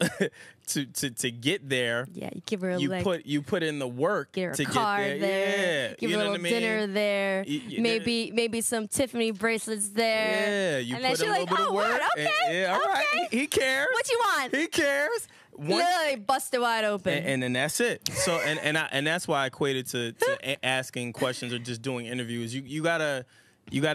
to get there, you give her you put in the work get her to a car get there. Give her a little dinner there. Maybe some Tiffany bracelets there. Yeah, you and put then in a little bit of work. Okay, all right. He cares. What you want? He cares. Literally busted wide open. And then that's it. So and that's why I equated to asking questions or just doing interviews. You gotta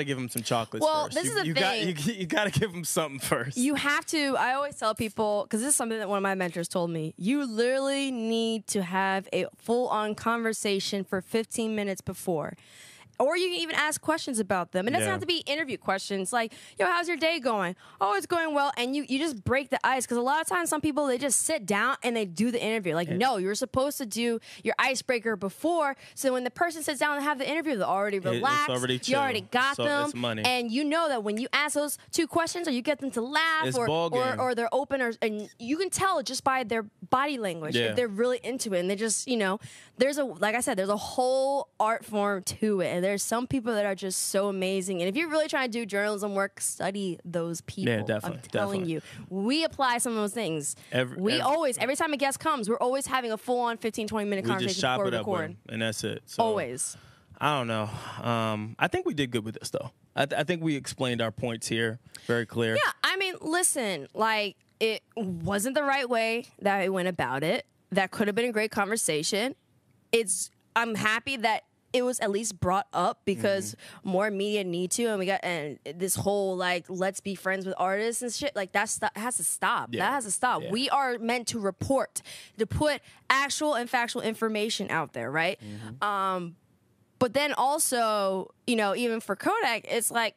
give them some chocolates first. This is the thing. You gotta give them something first. You have to. I always tell people, because this is something that one of my mentors told me. You literally need to have a full-on conversation for 15 minutes before. Or you can even ask questions about them. It doesn't have to be interview questions like, yo, how's your day going? Oh, it's going well. And you just break the ice. Because a lot of times some people, they just sit down and they do the interview. Like, no, you're supposed to do your icebreaker before. So when the person sits down and have the interview, they're already relaxed. It's already chill. You already got them. It's money. And you know that when you ask those 2 questions or you get them to laugh or they're open, and you can tell just by their body language if they're really into it. And they just, like I said, there's a whole art form to it. And there's some people that are just so amazing. And if you're really trying to do journalism work, study those people. Yeah, definitely. I'm telling you. We apply some of those things. Every time a guest comes, we're always having a full-on 15, 20-minute conversation just chop before it we up record. with them, and that's it. So, always. I don't know. I think we did good with this, though. I think we explained our points here very clear. Yeah, I mean, listen, like, it wasn't the right way that we went about it. That could have been a great conversation. I'm happy that it was at least brought up because more media need to, and this whole like let's be friends with artists and shit, like that has to stop. That has to stop. We are meant to report, to put actual and factual information out there, right? But then also, even for Kodak, it's like,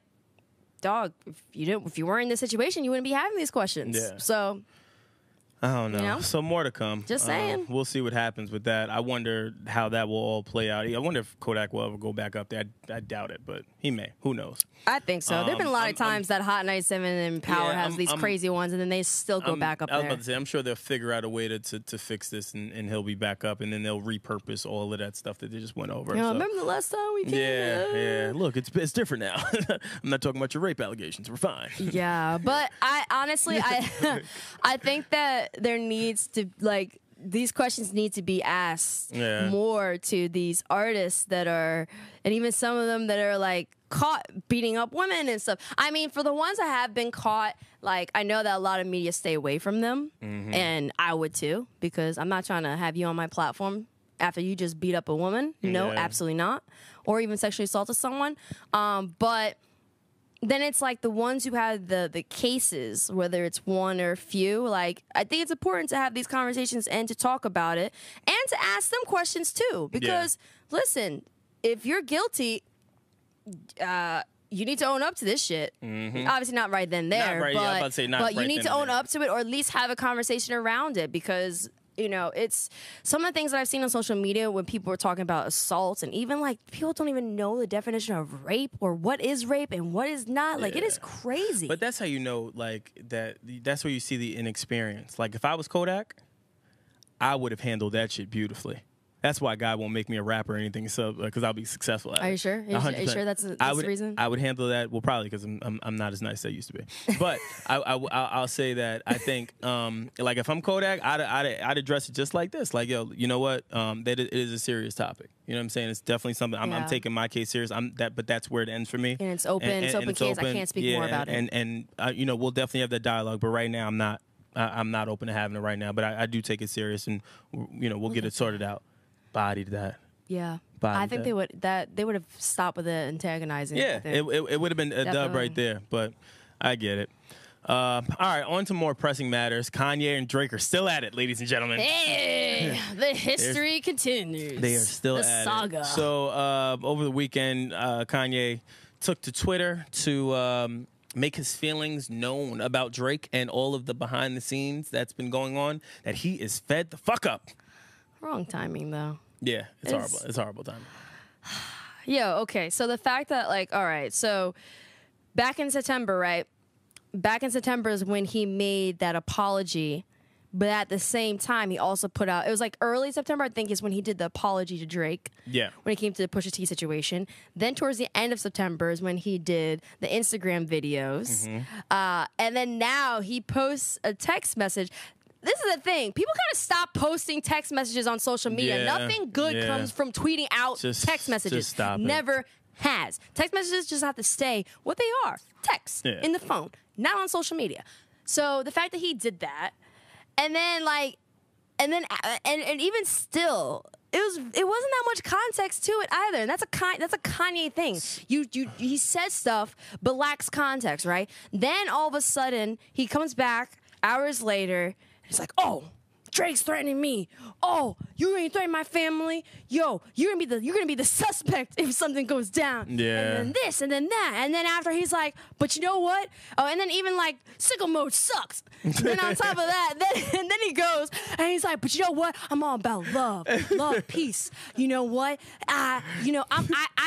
dog, if you weren't in this situation, you wouldn't be having these questions. So I don't know. So more to come. Just saying. We'll see what happens with that. I wonder how that will all play out. I wonder if Kodak will ever go back up there. I doubt it, but he may. Who knows? I think so. There have been a lot of times that Hot 97 and Power has these crazy ones, and then they still go back up there. I was about to say, I'm sure they'll figure out a way to fix this, and he'll be back up, and then they'll repurpose all of that stuff that they just went over. Remember the last time we came? Yeah. Look, it's different now. I'm not talking about your rape allegations. We're fine. Yeah, but I honestly, I think that there needs to, like, these questions need to be asked more to these artists that are, and even some of them that are like caught beating up women and stuff. I mean, for the ones that have been caught, like, I know that a lot of media stay away from them, and I would too, because I'm not trying to have you on my platform after you just beat up a woman. No, absolutely not. Or even sexually assaulted someone. But then it's like the ones who had the cases, whether it's one or a few, like, I think it's important to have these conversations and to talk about it and to ask them questions too. Because, listen, if you're guilty, you need to own up to this shit. Obviously not right then there, not right, but, yeah, I was about to say not but you right need then to and own there. up to it, or at least have a conversation around it, because you know, it's some of the things that I've seen on social media when people are talking about assaults, and even like people don't even know the definition of rape or what is rape and what is not. Like, it is crazy. But that's how you know, like, that's where you see the inexperience. Like, if I was Kodak, I would have handled that shit beautifully. That's why God won't make me a rapper or anything, so because I'll be successful at it. Are you sure? Are you sure that's the reason? I would handle that. Well, probably because I'm not as nice as I used to be. But I'll say that I think like if I'm Kodak, I'd address it just like this. Like, yo, you know what? That it is a serious topic. You know what I'm saying? It's definitely something I'm taking my case serious. But that's where it ends for me. And it's open. It's open case. I can't speak more about it. And you know, we'll definitely have that dialogue. But right now, I'm not open to having it right now. But I do take it serious, and you know, we'll get it sorted out. Bodied that. Yeah. Bodied I think they would have stopped with the antagonizing. Yeah, it would have been a dub right there, but I get it. All right, on to more pressing matters. Kanye and Drake are still at it, ladies and gentlemen. Hey, the history continues. They are still the at saga. it. So over the weekend, Kanye took to Twitter to make his feelings known about Drake and all of the behind the scenes that's been going on, that he is fed the fuck up. Wrong timing, though. Yeah, it's horrible. It's horrible timing. Yo, okay. So the fact that, like, all right, so back in September, right? Back in September is when he made that apology. But at the same time, he also put out, it was like early September, I think, is when he did the apology to Drake. Yeah. When it came to the Pusha T situation. Then towards the end of September is when he did the Instagram videos. And then now he posts a text message. This is the thing. People gotta stop posting text messages on social media. Nothing good comes from tweeting out text messages. Just stop it. Never has. Text messages just have to stay what they are. Text in the phone, not on social media. So the fact that he did that, and then like, and even still, it wasn't that much context to it either. And that's a Kanye thing. He says stuff but lacks context, right? Then all of a sudden he comes back hours later. It's like, oh, Drake's threatening me. Oh, you ain't threatening my family. Yo, you're gonna be the suspect if something goes down. Yeah. And then this, and then that, and then after he's like, but you know what? Oh, and then even like sickle mode sucks. And then on top of that, then he goes and he's like, but you know what? I'm all about love, peace. You know what? I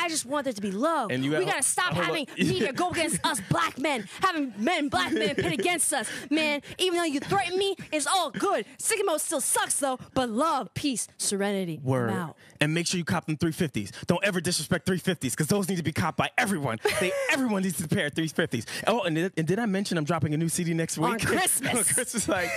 just want there to be love. And we gotta stop having media go against us black men, having black men pit against us. Man, even though you threaten me, it's all good. Sickle mode still sucks though, but love, peace, serenity. Word. I'm out. And make sure you cop them 350s. Don't ever disrespect 350s, because those need to be copped by everyone. Everyone needs to pair 350s. Oh, and did I mention I'm dropping a new CD next week? On Christmas. On Christmas, like,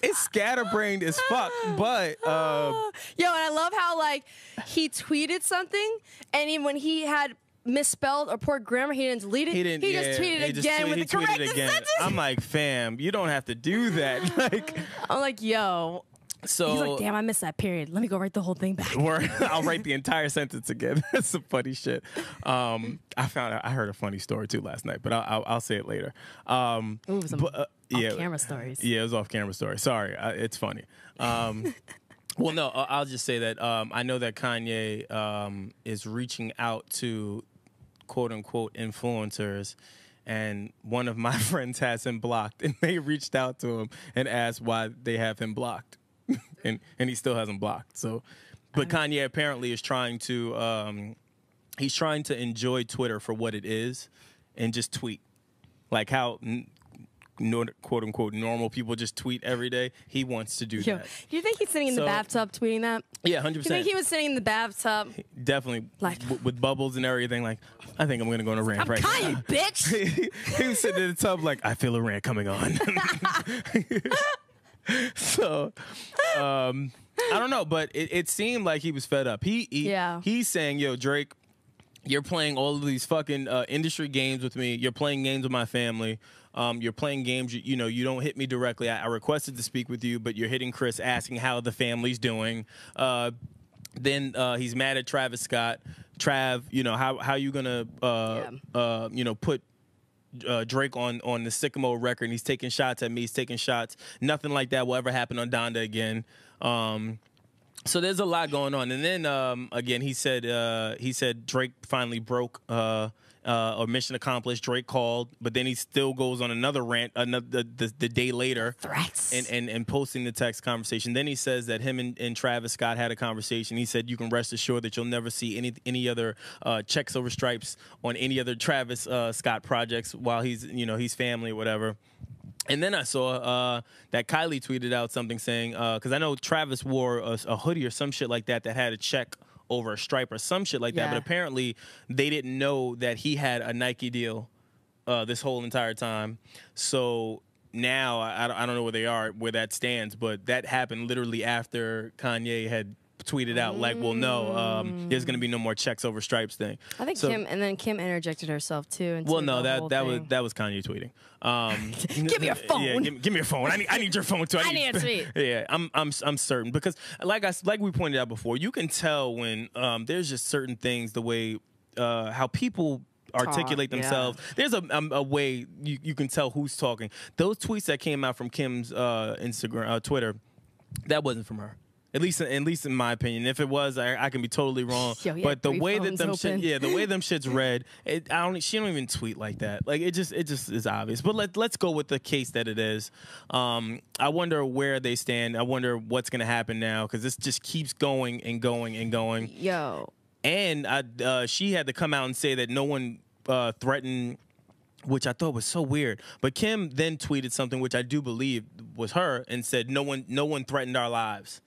it's scatterbrained as fuck, but... Yo, and I love how, like, he tweeted something, and when he had misspelled or poor grammar, he didn't delete it. He just tweeted again with the corrected sentence. I'm like, fam, you don't have to do that. Like, I'm like, yo... So he's like, damn, I missed that period. Let me go write the whole thing back. I'll write the entire sentence again. That's some funny shit. I heard a funny story too last night, but I'll say it later. Off-camera stories. Yeah, it was off-camera story. Sorry, it's funny. Well, no, I'll just say that I know that Kanye is reaching out to quote-unquote influencers, and one of my friends has him blocked, and they reached out to him and asked why they have him blocked. and he still hasn't blocked. So, but Kanye apparently is trying to he's trying to enjoy Twitter for what it is and just tweet, like how quote unquote normal people just tweet every day. He wants to do that. Do you think he's sitting in the bathtub tweeting that? Yeah, 100%. Do you think he was sitting in the bathtub? Definitely, like with bubbles and everything. Like, I think I'm gonna go on a rant right Kanye, now. Bitch. He was sitting in the tub like, I feel a rant coming on. So, I don't know, but it seemed like he was fed up. He's saying, yo, Drake, you're playing all of these fucking industry games with me. You're playing games with my family. You're playing games, you know, you don't hit me directly. I requested to speak with you, but you're hitting Chris asking how the family's doing. Then he's mad at Travis Scott. Trav, you know, how you gonna you know, put Drake on the Sycamore record, and he's taking shots at me, he's taking shots. Nothing like that will ever happen on Donda again. So there's a lot going on. And then again, he said Drake finally broke or mission accomplished. Drake called, but then he still goes on another rant the day later. Threats. And posting the text conversation. Then he says that him and Travis Scott had a conversation. He said, you can rest assured that you'll never see any other checks over stripes on any other Travis Scott projects while he's family or whatever. And then I saw that Kylie tweeted out something saying, because I know Travis wore a hoodie or some shit like that had a check over a stripe or some shit like that. But apparently they didn't know that he had a Nike deal this whole entire time. So now I don't know where that stands, but that happened literally after Kanye had tweeted out like, well, no, there's gonna be no more checks over stripes thing. I think Kim interjected herself too. Well, no, that was Kanye tweeting. Give me your phone. Yeah, give me your phone. I need your phone too. I need a tweet. Yeah, I'm certain because like we pointed out before, you can tell when there's just certain things, the way how people articulate themselves. There's a way you can tell who's talking. Those tweets that came out from Kim's Instagram, Twitter, that wasn't from her. At least in my opinion. If it was, I can be totally wrong. But the way that them shit's read, she don't even tweet like that. Like it just is obvious. But let's go with the case that it is. I wonder where they stand. I wonder what's gonna happen now because this just keeps going and going and going. Yo. And she had to come out and say that no one threatened, which I thought was so weird. But Kim then tweeted something which I do believe was her and said no one threatened our lives.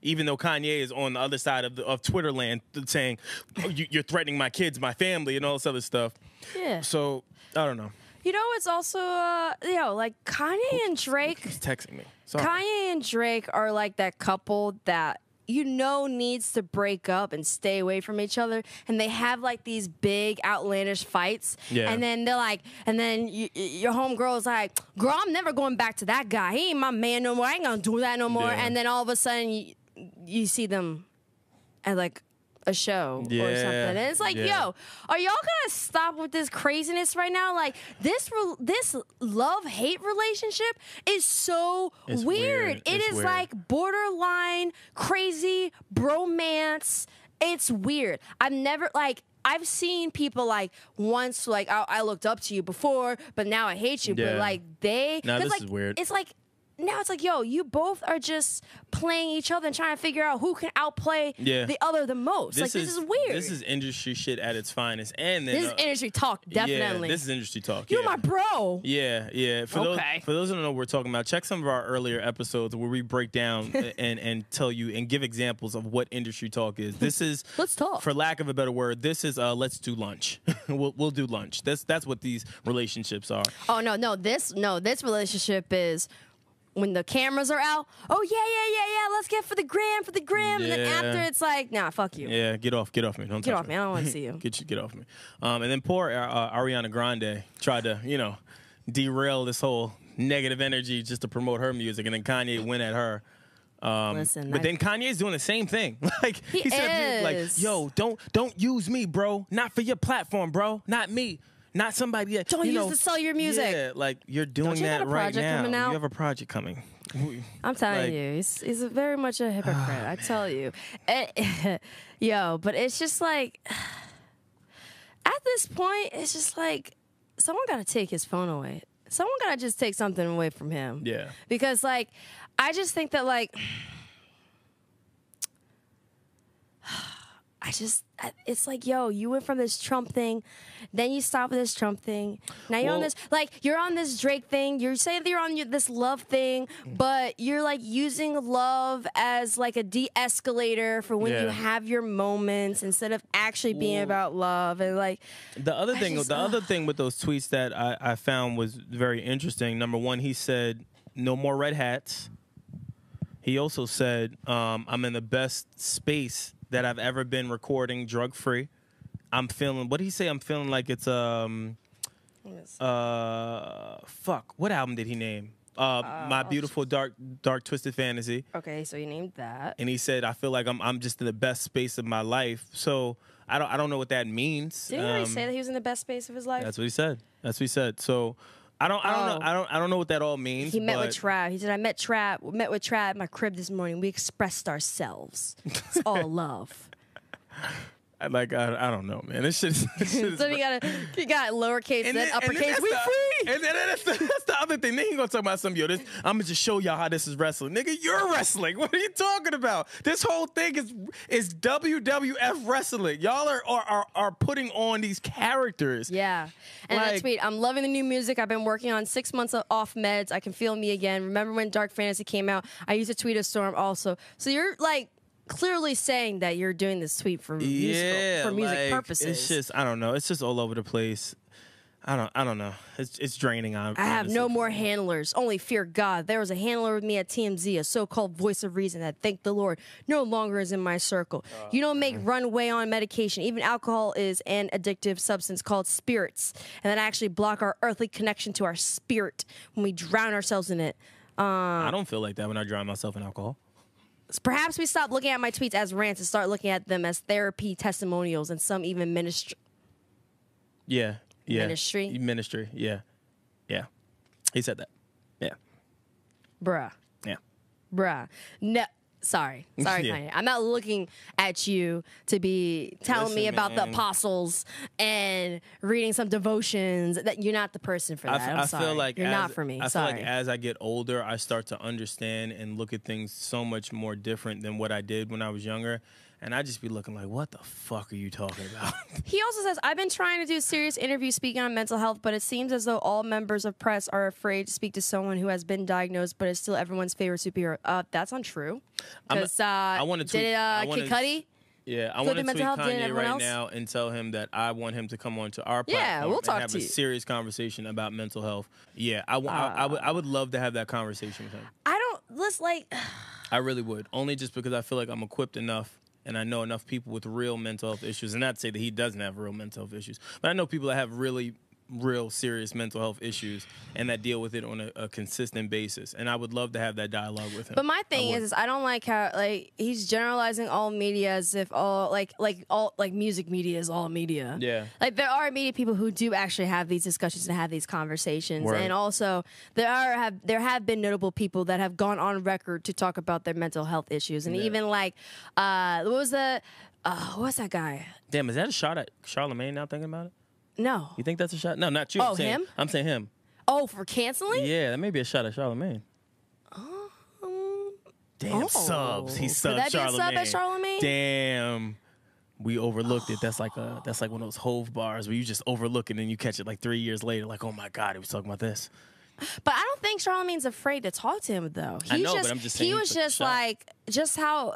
Even though Kanye is on the other side of Twitter land saying, oh, you're threatening my kids, my family, and all this other stuff. Yeah. So, I don't know. You know, it's also, like Kanye and Drake. He's texting me. Sorry. Kanye and Drake are like that couple that needs to break up and stay away from each other, and they have like these big outlandish fights, and then they're like, and then your homegirl is like, girl, I'm never going back to that guy, he ain't my man no more, I ain't gonna do that no more, and then all of a sudden you see them at like a show or something, and it's like, yo, are y'all gonna stop with this craziness right now? Like this love-hate relationship is so weird. It is like borderline crazy bromance. It's weird. I've seen people like once like I looked up to you before, but now I hate you. But like this is weird. It's like now it's like, yo, you both are just playing each other and trying to figure out who can outplay the other the most. This is weird. This is industry shit at its finest. And then, this is industry talk, definitely. Yeah, this is industry talk. You're my bro. Yeah. For those who don't know what we're talking about, check some of our earlier episodes where we break down and tell you and give examples of what industry talk is. This is let's talk. For lack of a better word, this is let's do lunch. we'll do lunch. That's what these relationships are. Oh no, this relationship is when the cameras are out, oh yeah, let's get for the gram, and then after it's like, nah, fuck you. Yeah, get off me. Don't get touch off me. I don't want to see you. Get off me. And then poor Ariana Grande tried to, derail this whole negative energy just to promote her music, and then Kanye went at her. But then Kanye's doing the same thing. Like he said, like, yo, don't use me, bro. Not for your platform, bro. Not me. Not somebody that don't use to sell your music. Yeah, like you're doing that right now. You have a project coming. I'm telling you, he's very much a hypocrite. I tell you, yo. But it's just like at this point, it's just like someone got to take his phone away. Someone got to just take something away from him. Yeah. Because like, I just think that like. It's like, yo, you went from this Trump thing, then you stopped with this Trump thing. Now you're on this, like, you're on this Drake thing. You say that you're on this love thing, but you're like using love as like a de-escalator for when you have your moments instead of actually being about love. And like the other thing with those tweets that I found was very interesting. Number one, he said, "No more red hats." He also said, "I'm in the best space that I've ever been recording drug-free. I'm feeling," what did he say? I'm feeling like it's, fuck, what album did he name? My Beautiful Dark Twisted Fantasy. Okay, so you named that. And he said, I feel like I'm just in the best space of my life. So I don't know what that means. Did he really say that he was in the best space of his life? That's what he said. That's what he said. So I don't know what that all means. He met with Trav. He said, I met with Trav at my crib this morning. We expressed ourselves. It's all love. I don't know, man. This shit is so you got lowercase and then uppercase. We free. And then that's the other thing. Then he gonna talk about some I'm gonna just show y'all how this is wrestling, nigga. You're wrestling. What are you talking about? This whole thing is WWF wrestling. Y'all are putting on these characters. Yeah. And that tweet, I'm loving the new music. I've been working on 6 months off meds. I can feel me again. Remember when Dark Fantasy came out? I used to tweet a storm also. So you're like clearly saying that you're doing this tweet for music purposes. It's just, I don't know. It's just all over the place. I don't know. It's draining on. I have no more handlers. Only fear God. There was a handler with me at TMZ, a so-called voice of reason that, thank the Lord, no longer is in my circle. You don't make runway on medication. Even alcohol is an addictive substance called spirits, and that actually block our earthly connection to our spirit when we drown ourselves in it. I don't feel like that when I drown myself in alcohol. Perhaps we stop looking at my tweets as rants and start looking at them as therapy testimonials and some even ministry. Yeah. Ministry. Yeah. He said that. Yeah. Bruh. Yeah. Bruh. No. Sorry, Kanye. I'm not looking at you to be telling me about the apostles and reading some devotions. That you're not the person for that. I'm sorry. Feel like you're not for me. I feel like as I get older, I start to understand and look at things so much more different than what I did when I was younger. And I just be looking like, what the fuck are you talking about? He also says, I've been trying to do serious interviews speaking on mental health, but it seems as though all members of press are afraid to speak to someone who has been diagnosed, but is still everyone's favorite superhero. That's untrue. Because I want to Kid Cudi? Yeah, I want to tweet Kanye right now and tell him that I want him to come on to our platform and have a serious conversation about mental health. Yeah, I would love to have that conversation with him. I really would. Only just because I feel like I'm equipped enough and I know enough people with real mental health issues, and not to say that he doesn't have real mental health issues, but I know people that have really real serious mental health issues and that deal with it on a consistent basis, and I would love to have that dialogue with him. But my thing is I don't like how he's generalizing all media as if all music media is all media. Yeah, like there are media people who do actually have these discussions and have these conversations. Right. And also there have been notable people that have gone on record to talk about their mental health issues, and even what's that guy? Damn, is that a shot at Charlamagne now thinking about it? No. You think that's a shot? No, not you. Oh, him? I'm saying him. Oh, for canceling? Yeah, that may be a shot at Charlamagne. Damn, subs. He subbed Charlamagne. Could that be a sub at Charlamagne? Damn. We overlooked it. That's like one of those Hove bars where you just overlook it and you catch it like 3 years later, like, oh my God, he was talking about this. But I don't think Charlamagne's afraid to talk to him though. I know, but I'm just saying. He was just how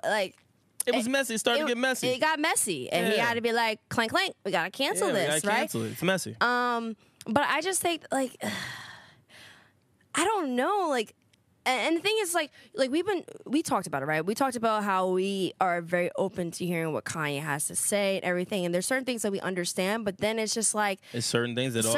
it was messy. It started to get messy. It got messy, and he had to be like, clank, clank. We gotta cancel this, we gotta cancel it. It's messy. But I just think I don't know, and the thing is, we talked about it, right? We talked about how we are very open to hearing what Kanye has to say and everything, and there's certain things that we understand, but then it's just like it's certain things that off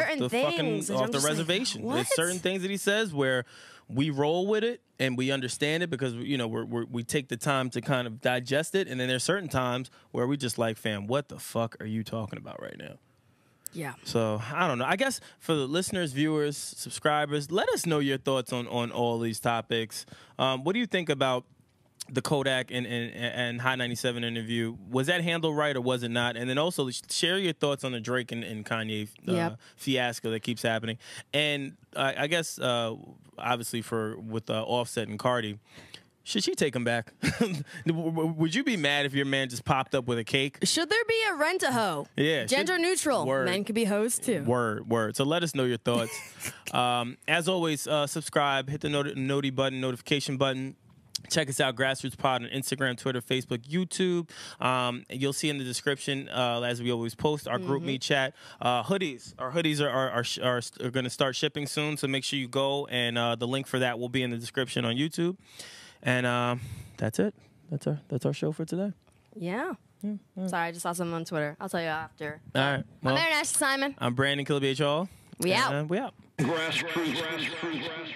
the reservation. There's certain things that he says where we roll with it and we understand it because we take the time to kind of digest it, and then there's certain times where we just like, fam, what the fuck are you talking about right now? Yeah. So I don't know. I guess for the listeners, viewers, subscribers, let us know your thoughts on all these topics. What do you think about the Kodak and Hot 97 interview? Was that handled right or was it not? And then also share your thoughts on the Drake and Kanye fiasco that keeps happening. And I guess obviously with Offset and Cardi, should she take him back? Would you be mad if your man just popped up with a cake? Should there be a rent-a-hoe? Yeah. Gender neutral. Word. Men could be hoes too. Word. So let us know your thoughts. As always, subscribe, hit the notification button. Check us out, Grassroots Pod on Instagram, Twitter, Facebook, YouTube. You'll see in the description, as we always post, our group meet chat. Hoodies. Our hoodies are going to start shipping soon, so make sure you go, and the link for that will be in the description on YouTube. And that's it. That's our show for today. Yeah. Sorry, I just saw something on Twitter. I'll tell you after. All right. Well, I'm Erin Ashley Simon. I'm Brandon Killabh. We out. We out. Grassroots.